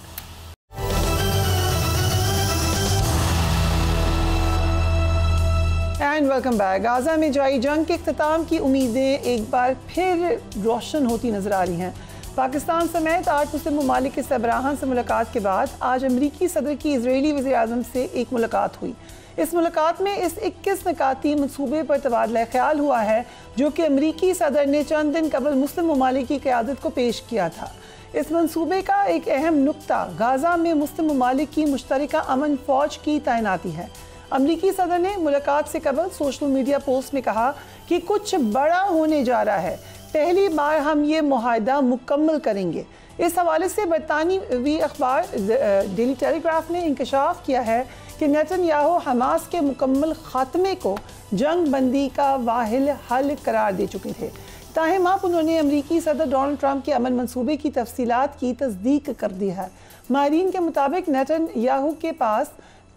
And welcome back. غازہ میں جاری جنگ کے اختتام کی امیدیں ایک بار پھر روشن ہوتی نظر آ رہی ہیں. پاکستان سمیت 8 مسلم ممالک کے سربراہان سے ملاقات کے بعد آج امریکی صدر کی اسرائیلی وزیر اعظم سے ایک ملاقات ہوئی۔ اس ملاقات میں اس 21 نکاتی منصوبے پر تبادلہ خیال ہوا ہے جو کہ امریکی صدر نے چند دن قبل مسلم ممالک کی قیادت کو پیش کیا تھا۔ اس منصوبے کا ایک اہم نقطہ غزہ میں مسلم ممالک کی مشترکہ امن فوج کی تعیناتی ہے۔ امریکی صدر نے ملاقات سے قبل سوشل میڈیا پوسٹ میں کہا کہ کچھ بڑا ہونے جا رہا ہے، پہلی بار ہم یہ معاہدہ مکمل کریں گے۔ اس حوالے سے برطانوی اخبار ڈیلی ٹیلی گراف نے انکشاف کیا ہے کہ نیتن یاہو حماس کے مکمل خاتمے کو جنگ بندی کا واحد حل قرار دے چکے تھے، تاہم اب انہوں نے امریکی صدر ڈونلڈ ٹرمپ کے امن منصوبے کی تفصیلات کی تصدیق کر دی ہے۔ ماہرین کے مطابق نیتن یاہو کے پاس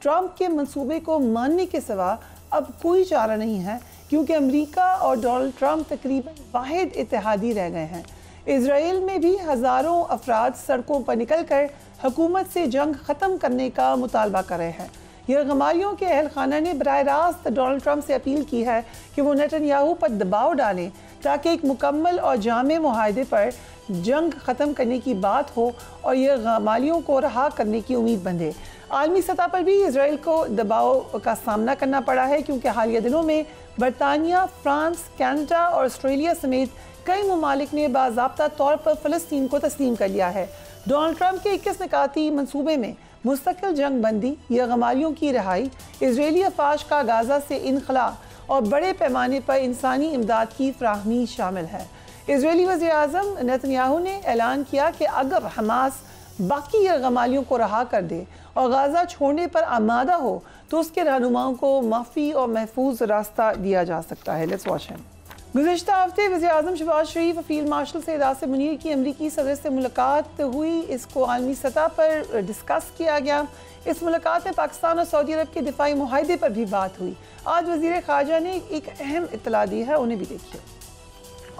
ٹرمپ کے منصوبے کو ماننے کے سوا اب کوئی چارہ نہیں ہے، کیونکہ امریکہ اور ڈونلڈ ٹرمپ تقریباً واحد اتحادی رہ گئے ہیں۔ اسرائیل میں بھی ہزاروں افراد سڑکوں پر نکل کر حکومت سے جنگ ختم کرنے کا مطالبہ کر رہے ہیں۔ یرغمالیوں کے اہل خانہ نے براہ راست ڈونلڈ ٹرمپ سے اپیل کی ہے کہ وہ نیتن یاہو پر دباؤ ڈالیں تاکہ ایک مکمل اور جامع معاہدے پر جنگ ختم کرنے کی بات ہو اور یرغمالیوں کو رہا کرنے کی امید بندھے۔ عالمی سطح پر بھی اسرائیل کو دباؤ کا سامنا کرنا پڑا ہے، کیونکہ حالیہ دنوں میں برطانیہ، فرانس، کینیڈا اور آسٹریلیا سمیت کئی ممالک نے باضابطہ طور پر فلسطین کو تسلیم کر لیا ہے۔ ڈونلڈ ٹرمپ کے 21 نکاتی منصوبے میں مستقل جنگ بندی، یرغمالیوں کی رہائی، اسرائیلی افواج کا غزہ سے انخلاء اور بڑے پیمانے پر انسانی امداد کی فراہمی شامل ہے۔ اسرائیلی وزیر اعظم نیتن یاہو نے اعلان کیا کہ اگر حماس باقی یرغمالیوں کو رہا کر دے اور غزہ چھوڑنے پر آمادہ ہو تو اس کے رہنماؤں کو معافی اور محفوظ راستہ دیا جا سکتا ہے۔ لیٹس واچ ہم۔ گزشتہ ہفتے وزیر اعظم شہباز شریف اور فیلڈ مارشل سید آصف منیر کی امریکی صدر سے ملاقات ہوئی۔ اس کو عالمی سطح پر ڈسکس کیا گیا۔ اس ملاقات میں پاکستان اور سعودی عرب کے دفاعی معاہدے پر بھی بات ہوئی۔ آج وزیر خارجہ نے ایک اہم اطلاع دی ہے، انہیں بھی دیکھیے۔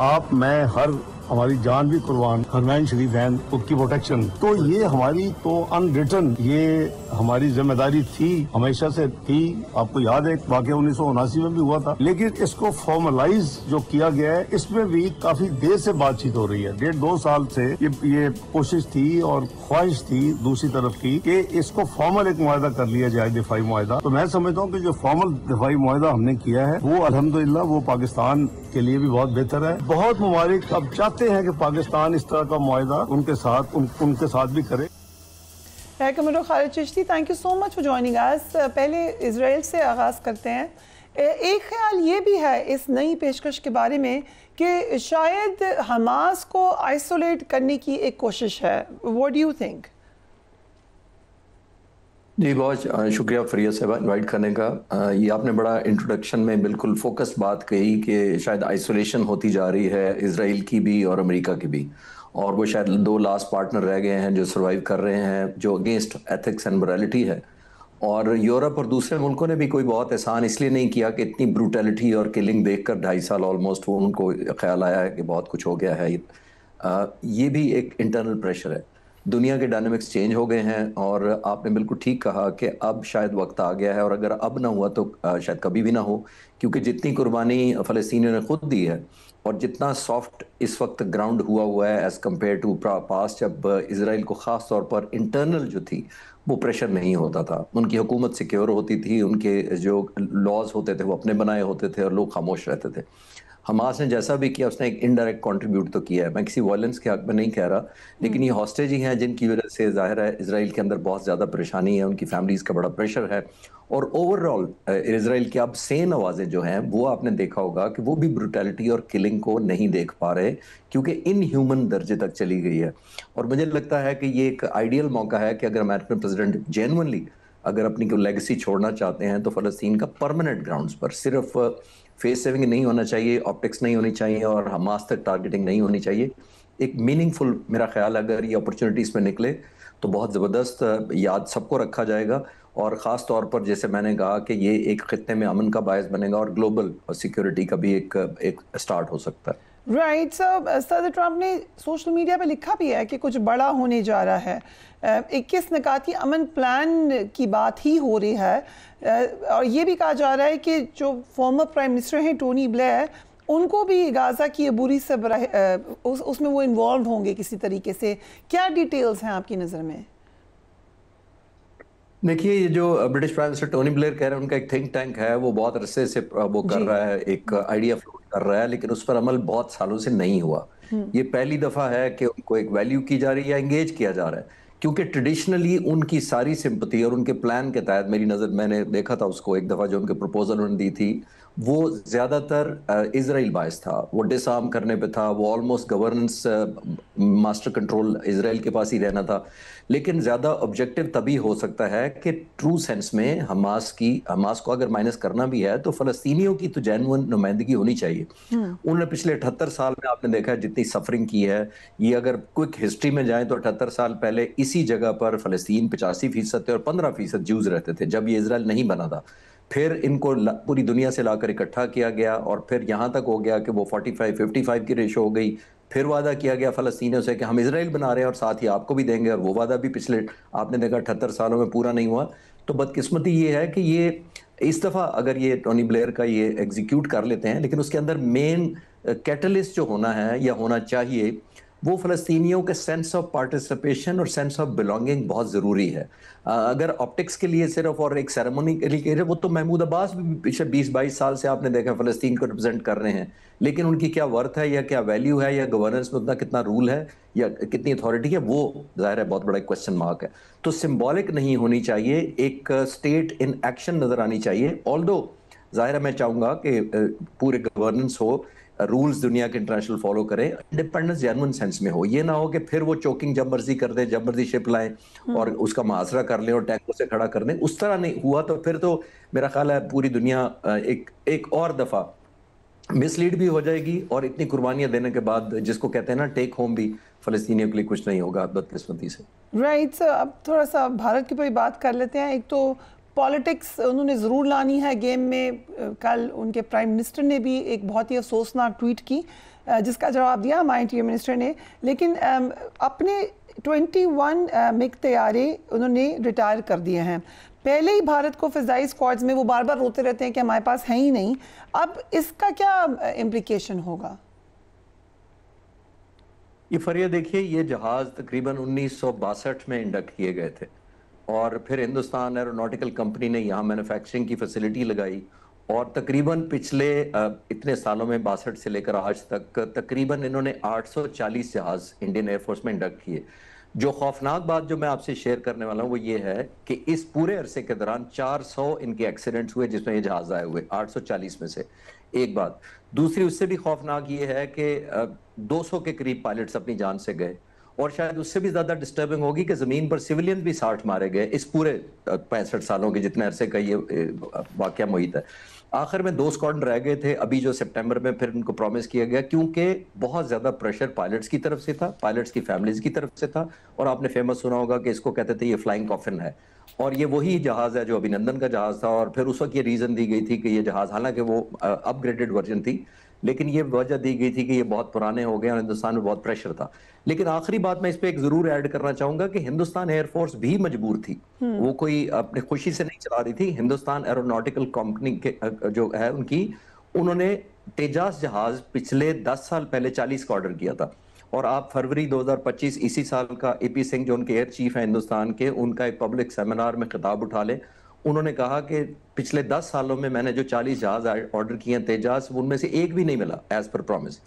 آپ میں ہر ہماری جان بھی قربان، حرمین شریف ہیں، اس کی پروٹیکشن، تو یہ ہماری تو ان ریٹن یہ ہماری ذمہ داری تھی، ہمیشہ سے تھی۔ آپ کو یاد ہے واقعہ 1979 میں بھی ہوا تھا، لیکن اس کو فارملائز جو کیا گیا ہے اس میں بھی کافی دیر سے بات چیت ہو رہی ہے۔ 1.5-2 سال سے یہ کوشش تھی اور خواہش تھی دوسری طرف کی کہ اس کو فارمل ایک معاہدہ کر لیا جائے، دفاعی معاہدہ۔ تو میں سمجھتا ہوں کہ جو فارمل دفاعی معاہدہ ہم نے کیا ہے وہ الحمدللہ وہ پاکستان کے لیے بھی بہت بہتر ہے۔ بہت ممالک اب چاہتے ہیں کہ پاکستان اس طرح کا معاہدہ ان کے ساتھ بھی کرے۔ Qamar Khalid Chishti, thank you so much for joining اس۔ پہلے اسرائیل سے آغاز کرتے ہیں۔ ایک خیال یہ بھی ہے اس نئی پیشکش کے بارے میں کہ شاید حماس کو آئسولیٹ کرنے کی ایک کوشش ہے۔ What do you think? جی بہت شکریہ فریہ صاحبہ انوائٹ کرنے کا۔ یہ آپ نے بڑا انٹروڈکشن میں بالکل فوکس بات کہی کہ شاید آئسولیشن ہوتی جا رہی ہے اسرائیل کی بھی اور امریکہ کی بھی، اور وہ شاید 2 لاسٹ پارٹنر رہ گئے ہیں جو سروائیو کر رہے ہیں، جو اگینسٹ ایتھکس اینڈ morality ہے۔ اور یورپ اور دوسرے ملکوں نے بھی کوئی بہت احسان اس لیے نہیں کیا کہ اتنی بروٹیلٹی اور کلنگ دیکھ کر 2.5 سال آلموسٹ وہ ان کو خیال آیا ہے کہ بہت کچھ ہو گیا ہے۔ یہ بھی ایک انٹرنل پریشر ہے، دنیا کے ڈائنامکس چینج ہو گئے ہیں، اور آپ نے بالکل ٹھیک کہا کہ اب شاید وقت آ گیا ہے، اور اگر اب نہ ہوا تو شاید کبھی بھی نہ ہو، کیونکہ جتنی قربانی فلسطینیوں نے خود دی ہے اور جتنا سافٹ اس وقت گراؤنڈ ہوا ہے ایز کمپیئر ٹو پاسٹ، جب اسرائیل کو خاص طور پر انٹرنل جو تھی وہ پریشر نہیں ہوتا تھا، ان کی حکومت سیکیور ہوتی تھی، ان کے جو لاز ہوتے تھے وہ اپنے بنائے ہوتے تھے اور لوگ خاموش رہتے تھے۔ حماس نے جیسا بھی کیا اس نے ایک انڈائریکٹ کنٹریبیوٹ تو کیا ہے، میں کسی وائلنس کے حق میں نہیں کہہ رہا، لیکن یہ ہاسٹیج ہی ہیں جن کی وجہ سے ظاہر ہے اسرائیل کے اندر بہت زیادہ پریشانی ہے، ان کی فیملیز کا بڑا پریشر ہے، اور اوور آل اسرائیل کی اب سین آوازیں جو ہیں وہ آپ نے دیکھا ہوگا کہ وہ بھی بروٹیلٹی اور کلنگ کو نہیں دیکھ پا رہے، کیونکہ ان ہیومن درجے تک چلی گئی ہے۔ اور مجھے لگتا ہے کہ یہ ایک آئیڈیل موقع ہے کہ اگر امریکن پریزیڈنٹ جینونلی اگر اپنی کوئی لیگیسی چھوڑنا چاہتے ہیں تو فلسطین کا پرماننٹ گراؤنڈز پر صرف فیس سیونگ نہیں ہونا چاہیے، آپٹکس نہیں ہونی چاہیے، اور حماس تک ٹارگیٹنگ نہیں ہونی چاہیے۔ ایک میننگ فل میرا خیال اگر یہ اپرچونٹیز میں نکلے تو بہت زبردست یاد سب کو رکھا جائے گا، اور خاص طور پر جیسے میں نے کہا کہ یہ ایک خطے میں امن کا باعث بنے گا اور گلوبل سیکیورٹی کا بھی ایک سٹارٹ ہو سکتا ہے۔ رائٹ، صدر ٹرمپ نے سوشل میڈیا پہ لکھا بھی ہے کہ کچھ بڑا ہونے جا رہا ہے، 21 نکاتی امن پلان کی بات ہی ہو رہی ہے، اور یہ بھی کہا جا رہا ہے کہ جو فارمر پرائم منسٹر ہیں ٹونی بلیئر، ان کو بھی غازہ کی عبوری سے اس میں وہ انوالو ہوں گے کسی طریقے سے. کیا ڈیٹیلز ہیں آپ کی نظر میں؟ دیکھیے یہ جو British prime minister Tony Blair کہہ رہے ہیں ان کا ایک تھنک ٹینک ہے, وہ بہت عرصے سے وہ کر رہا ہے, ایک آئیڈیا فلوٹ کر رہا ہے, لیکن اس پر عمل بہت سالوں سے نہیں ہوا. یہ پہلی دفعہ ہے کہ ان کو ایک ویلیو کی جا رہی ہے یا انگیج کیا جا رہا ہے, کیونکہ ٹریڈیشنلی ان کی ساری سمپتی اور ان کے پلان کے تحت میری نظر, میں نے دیکھا تھا اس کو ایک دفعہ جو ان کے پروپوزل انہوں نے دی تھی, وہ زیادہ تر اسرائیل باعث تھا, وہ ڈس آرم کرنے پہ تھا, وہ آلموسٹ گورننس ماسٹر کنٹرول اسرائیل کے پاس ہی رہنا تھا. لیکن زیادہ آبجیکٹیو تبھی ہو سکتا ہے کہ ٹرو سینس میں حماس کو اگر مائنس کرنا بھی ہے تو فلسطینیوں کی تو جینوئن نمائندگی ہونی چاہیے. انہوں نے پچھلے 78 سال میں آپ نے دیکھا ہے جتنی سفرنگ کی ہے, یہ اگر کوئک ہسٹری میں جائیں تو 78 سال پہلے اسی جگہ پر فلسطین 85% تھے اور 15% جوز رہتے تھے جب یہ اسرائیل نہیں بنا تھا. پھر ان کو پوری دنیا سے لا کر اکٹھا کیا گیا اور پھر یہاں تک ہو گیا کہ وہ 45-55 کی ریشو ہو گئی. پھر وعدہ کیا گیا فلسطینیوں سے کہ ہم اسرائیل بنا رہے ہیں اور ساتھ ہی آپ کو بھی دیں گے, اور وہ وعدہ بھی پچھلے آپ نے دیکھا 78 سالوں میں پورا نہیں ہوا. تو بدقسمتی یہ ہے کہ یہ اس دفعہ اگر یہ ٹونی بلیئر کا یہ ایگزیکیوٹ کر لیتے ہیں, لیکن اس کے اندر مین کیٹلسٹ جو ہونا ہے یا ہونا چاہیے وہ فلسطینیوں کے سینس آف پارٹیسپیشن اور سینس آف بلانگنگ بہت ضروری ہے. اگر آپٹکس کے لیے صرف اور ایک سیریمونی کے لیے, وہ تو محمود عباس بھی پچھلے 20-22 سال سے آپ نے دیکھا فلسطین کو ریپرزینٹ کر رہے ہیں, لیکن ان کی کیا ورتھ ہے یا کیا ویلیو ہے یا گورننس میں اتنا کتنا رول ہے یا کتنی اتھارٹی ہے, وہ ظاہر ہے بہت بڑا کوسچن مارک ہے. تو سمبولک نہیں ہونی چاہیے, ایک اسٹیٹ ان ایکشن نظر آنی چاہیے. آلدو ظاہر ہے میں چاہوں گا کہ پورے گورننس ہو, رولز دنیا کے انٹرنیشنل فالو کریں, انڈیپینڈنس جینوئن سینس میں ہو. یہ نہ ہو کہ پھر وہ چوکنگ جب مرضی کر دیں, جب مرضی شپ لائیں اور اس کا محاصرہ کر لیں اور ٹینکوں سے کھڑا کر دیں. اس طرح نہیں ہوا تو پھر تو میرا خیال ہے پوری دنیا ایک اور دفعہ مس لیڈ بھی ہو جائے گی, اور اتنی قربانیاں دینے کے بعد جس کو کہتے ہیں نا ٹیک ہوم بھی فلسطینیوں کے لیے کچھ نہیں ہوگا بدقسمتی سے. رائٹ, اب تھوڑا سا بھارت کی پہ بات کر لیتے ہیں. ایک تو پالیٹکس انہوں نے ضرور لانی ہے گیم میں. کل ان کے پرائم منسٹر نے بھی ایک بہت ہی افسوسناک ٹویٹ کی جس کا جواب دیا ہمارے انٹیریئر منسٹر نے, لیکن اپنے 21 مگ طیارے انہوں نے ریٹائر کر دیے ہیں. پہلے ہی بھارت کو فضائی اسکواڈز میں وہ بار بار روتے رہتے ہیں کہ ہمارے پاس ہے ہی نہیں. اب اس کا کیا امپلیکیشن ہوگا؟ یہ فریہ دیکھیے, یہ جہاز تقریباً 1962 میں انڈکٹ کیے گئے تھے, اور پھر ہندوستان ایروناٹیکل کمپنی نے یہاں مینوفیکچرنگ کی فیسلٹی لگائی, اور تقریباً پچھلے اتنے سالوں میں 62 سے لے کر آج تک تقریباً انہوں نے 840 جہاز انڈین ایئر فورس میں انڈکٹ کیے. جو خوفناک بات جو میں آپ سے شیئر کرنے والا ہوں وہ یہ ہے کہ اس پورے عرصے کے دوران 400 ان کے ایکسیڈنٹس ہوئے جس میں یہ جہاز آئے ہوئے, 840 میں سے. ایک بات. دوسری اس سے بھی خوفناک یہ ہے کہ 200 کے قریب پائلٹس اپنی جان سے گئے, اور شاید اس سے بھی زیادہ ڈسٹربنگ ہوگی کہ زمین پر سیولین بھی 60 مارے گئے اس پورے 65 سالوں کے جتنے عرصے کا یہ واقعہ محیط ہے. آخر میں 2 اسکواڈن رہ گئے تھے ابھی جو سپٹمبر میں پھر ان کو پرومس کیا گیا, کیونکہ بہت زیادہ پریشر پائلٹس کی طرف سے تھا, پائلٹس کی فیملیز کی طرف سے تھا, اور آپ نے فیمس سنا ہوگا کہ اس کو کہتے تھے یہ فلائنگ کافن ہے, اور یہ وہی جہاز ہے جو ابھینندن کا جہاز تھا. اور پھر اس وقت یہ ریزن دی گئی تھی کہ یہ جہاز, حالانکہ وہ اپ گریڈڈ ورژن تھی, لیکن یہ وجہ دی گئی تھی کہ یہ بہت پرانے ہو گئے اور ہندوستان میں بہت پریشر تھا. لیکن آخری بات میں اس پہ ایک ضرور ایڈ کرنا چاہوں گا کہ ہندوستان ایئر فورس بھی مجبور تھی, وہ کوئی اپنی خوشی سے نہیں چلا رہی تھی. ہندوستان ایروناٹیکل کمپنی کے جو ہے ان کی, انہوں نے تیجاس جہاز پچھلے 10 سال پہلے 40 کا آرڈر کیا تھا, اور آپ فروری 2025 اسی سال کا اے پی سنگھ جو ان کے ایئر چیف ہیں ہندوستان کے, ان کا ایک پبلک سیمینار میں خطاب اٹھا لیں. انہوں نے کہا کہ پچھلے 10 سالوں میں میں نے جو 40 جہاز آرڈر کیے ہیں تیجاس, ان میں سے ایک بھی نہیں ملا ایز پر پرومس.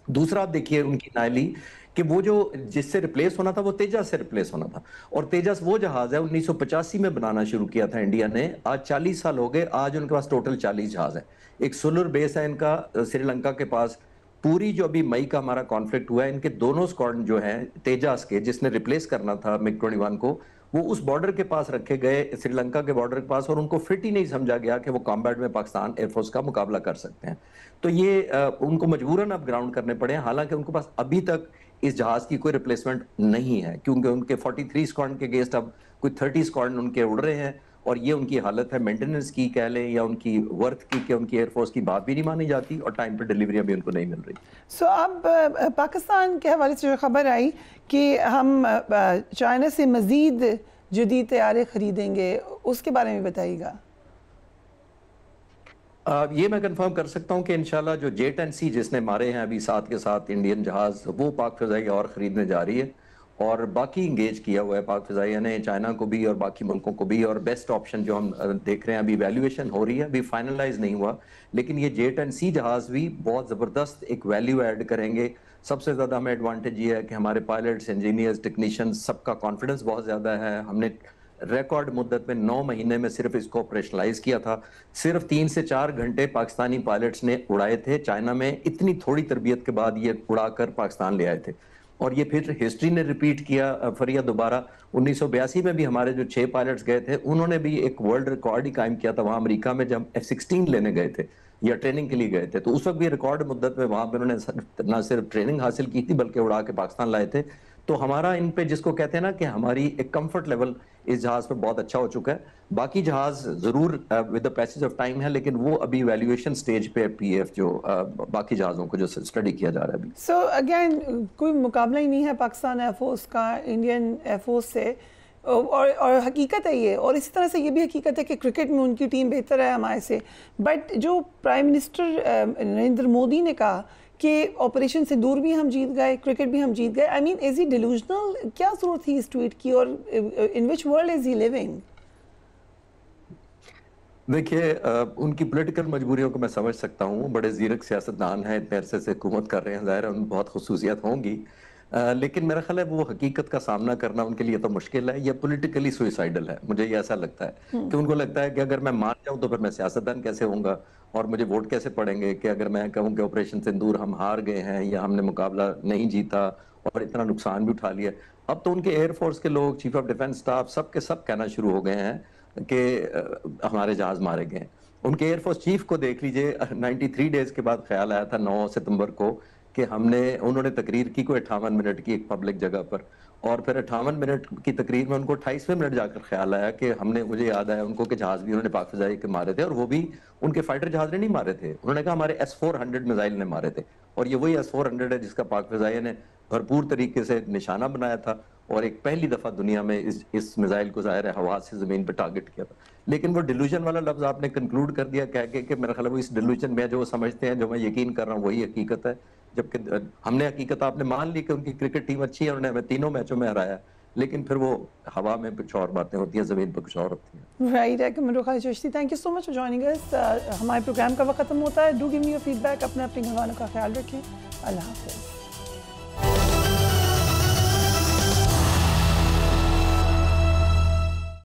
دوسرا آپ دیکھیے ان کی نائلی کہ وہ جو جس سے ریپلیس ہونا تھا وہ تیجاس سے ریپلیس ہونا تھا, اور تیجاس وہ جہاز ہے 1985 میں بنانا شروع کیا تھا انڈیا نے, آج 40 سال ہو گئے, آج ان کے پاس ٹوٹل 40 جہاز ہے. ایک سولر بیس ہے ان کا سری لنکا کے پاس. پوری جو ابھی مئی کا ہمارا کانفلکٹ ہوا ہے, ان کے دونوں اسکواڈن جو ہیں تیجاس کے, جس نے ریپلیس کرنا تھا مگ 21 کو, وہ اس بارڈر کے پاس رکھے گئے, سری لنکا کے بارڈر کے پاس, اور ان کو فٹ ہی نہیں سمجھا گیا کہ وہ کامبیٹ میں پاکستان ایئر فورس کا مقابلہ کر سکتے ہیں. تو یہ ان کو مجبوراً اب گراؤنڈ کرنے پڑے ہیں, حالانکہ ان کے پاس ابھی تک اس جہاز کی کوئی ریپلیسمنٹ نہیں ہے, کیونکہ ان کے 43 اسکواڈن کے اگینسٹ اب کوئی 30 اسکواڈن ان کے اڑ رہے ہیں, اور یہ ان کی حالت ہے مینٹیننس کی کہہ لیں یا ان کی ورتھ کی, کہ ان کی ایئر فورس کی بات بھی نہیں مانی جاتی اور ٹائم پہ ڈیلیوریاں بھی ان کو نہیں مل رہی. سو اب پاکستان کے حوالے سے جو خبر آئی کہ ہم چائنا سے مزید جدید طیارے خریدیں گے, اس کے بارے میں بتائیے گا. یہ میں کنفرم کر سکتا ہوں کہ انشاءاللہ جو J-10C جس نے مارے ہیں ابھی ساتھ کے ساتھ انڈین جہاز، وہ پاک فضائیہ اور خریدنے جا رہی ہے، اور باقی انگیج کیا ہوا ہے پاک فضائیہ نے چائنا کو بھی اور باقی ملکوں کو بھی، اور بیسٹ آپشن جو ہم دیکھ رہے ہیں ابھی ایویلیویشن ہو رہی ہے، ابھی فائنلائز نہیں ہوا، لیکن یہ J-10C جہاز بھی بہت زبردست ایک ویلیو ایڈ کریں گے. سب سے زیادہ ہمیں ایڈوانٹیج یہ ہے کہ ہمارے پائلٹس، انجینئرز، ٹیکنیشینز سب کا کانفیڈنس بہت زیادہ ہے. ہم نے ریکارڈ مدت میں 9 مہینے میں صرف اس کو آپریشنلائز کیا تھا. صرف 3 سے 4 گھنٹے پاکستانی پائلٹس نے اڑائے تھے چائنا میں، اتنی تھوڑی تربیت کے بعد یہ اڑا کر پاکستان لے آئے تھے. اور یہ پھر ہسٹری نے ریپیٹ کیا فریہ دوبارہ. 1982 میں بھی ہمارے جو 6 پائلٹس گئے تھے انہوں نے بھی ایک ورلڈ ریکارڈ ہی قائم کیا تھا وہاں امریکہ میں، جب F-16 لینے گئے تھے یا ٹریننگ کے لیے گئے تھے. تو اس وقت بھی ریکارڈ مدت میں وہاں پہ انہوں نے نہ صرف ٹریننگ حاصل کی تھی بلکہ اڑا کے پاکستان لائے تھے. تو ہمارا ان پہ جس کو کہتے ہیں نا کہ ہماری ایک کمفرٹ لیول اس جہاز پہ بہت اچھا ہو چکا ہے. باقی جہاز ضرور with the passage of time ہے، لیکن وہ ابھی ایویلیویشن سٹیج پہ پی ایف جو باقی جہازوں کو جو اسٹڈی کیا جا رہا ہے ابھی. سو اگین کوئی مقابلہ ہی نہیں ہے پاکستان ایئر فورس کا انڈین ایئر فورس سے، اور حقیقت ہے یہ، اور اسی طرح سے یہ بھی حقیقت ہے کہ کرکٹ میں ان کی ٹیم بہتر ہے ہمارے سے. بٹ جو پرائم منسٹر نریندر مودی نے کہا کہ آپریشن سے دور بھی ہم جیت گئے، کرکٹ بھی ہم جیت گئے، آئی مین از ہی ڈیلوژنل؟ کیا ضرورت تھی اس ٹویٹ کی، اور ان وچ ورلڈ از ہی لیونگ؟ دیکھیے ان کی پولیٹیکل مجبوریوں کو میں سمجھ سکتا ہوں، بڑے زیرک سیاستدان ہیں، اتنے عرصے سے حکومت کر رہے ہیں، ظاہر ہے ان بہت خصوصیات ہوں گی، لیکن میرا خیال ہے وہ حقیقت کا سامنا کرنا ان کے لیے تو مشکل ہے. یہ پولیٹیکلی سوئسائڈل ہے، مجھے یہ ایسا لگتا ہے کہ ان کو لگتا ہے کہ اگر میں مان جاؤں تو پھر میں سیاستدان کیسے ہوں گا اور مجھے ووٹ کیسے پڑیں گے، کہ اگر میں کہوں کہ آپریشن سندور ہم ہار گئے ہیں یا ہم نے مقابلہ نہیں جیتا اور اتنا نقصان بھی اٹھا لیا. اب تو ان کے ایئر فورس کے لوگ، چیف آف ڈیفنس سٹاف، سب کے سب کہنا شروع ہو گئے ہیں کہ ہمارے جہاز مارے گئے ہیں. ان کے ایئر فورس چیف کو دیکھ لیجئے، 93 ڈیز کے بعد خیال آیا تھا 9 ستمبر کو کہ انہوں نے تقریر کی کوئی 58 منٹ کی ایک پبلک جگہ پر، اور پھر 58 منٹ کی تقریر میں ان کو 28ویں منٹ جا کر خیال آیا کہ مجھے یاد آیا ان کو کہ جہاز بھی انہوں نے پاک فضائیہ کے مارے تھے، اور وہ بھی ان کے فائٹر جہاز نے نہیں مارے تھے. انہوں نے کہا ہمارے S-400 میزائل نے مارے تھے، اور یہ وہی S-400 ہے جس کا پاک فضائیہ نے بھرپور طریقے سے نشانہ بنایا تھا، اور ایک پہلی دفعہ دنیا میں اس میزائل کو ظاہر ہے ہوا سے زمین پہ ٹارگٹ کیا تھا. لیکن وہ ڈیلوژن والا لفظ آپ نے کنکلوڈ کر دیا کہہ کے کہ میرا خیال ہے وہ اس ڈیلوژن میں جو وہ سمجھتے ہیں، جو میں یقین کر رہا ہوں وہی حقیقت ہے. جبکہ ہم نے حقیقت آپ نے مان لی کہ ان کی کرکٹ ٹیم اچھی ہے، انہوں نے ہمیں 3 میچوں میں ہرایا، لیکن پھر وہ ہوا میں کچھ اور باتیں ہوتی ہیں، زمین پہ کچھ اور ہوتی ہیں. رائٹ ہے. Qamar Khalid Chishti, thank you so much for joining اس. ہمارے پروگرام کا وقت ختم ہوتا ہے. Do give me your feedback. اپنے گھر والوں کا خیال رکھیں. اللہ حافظ.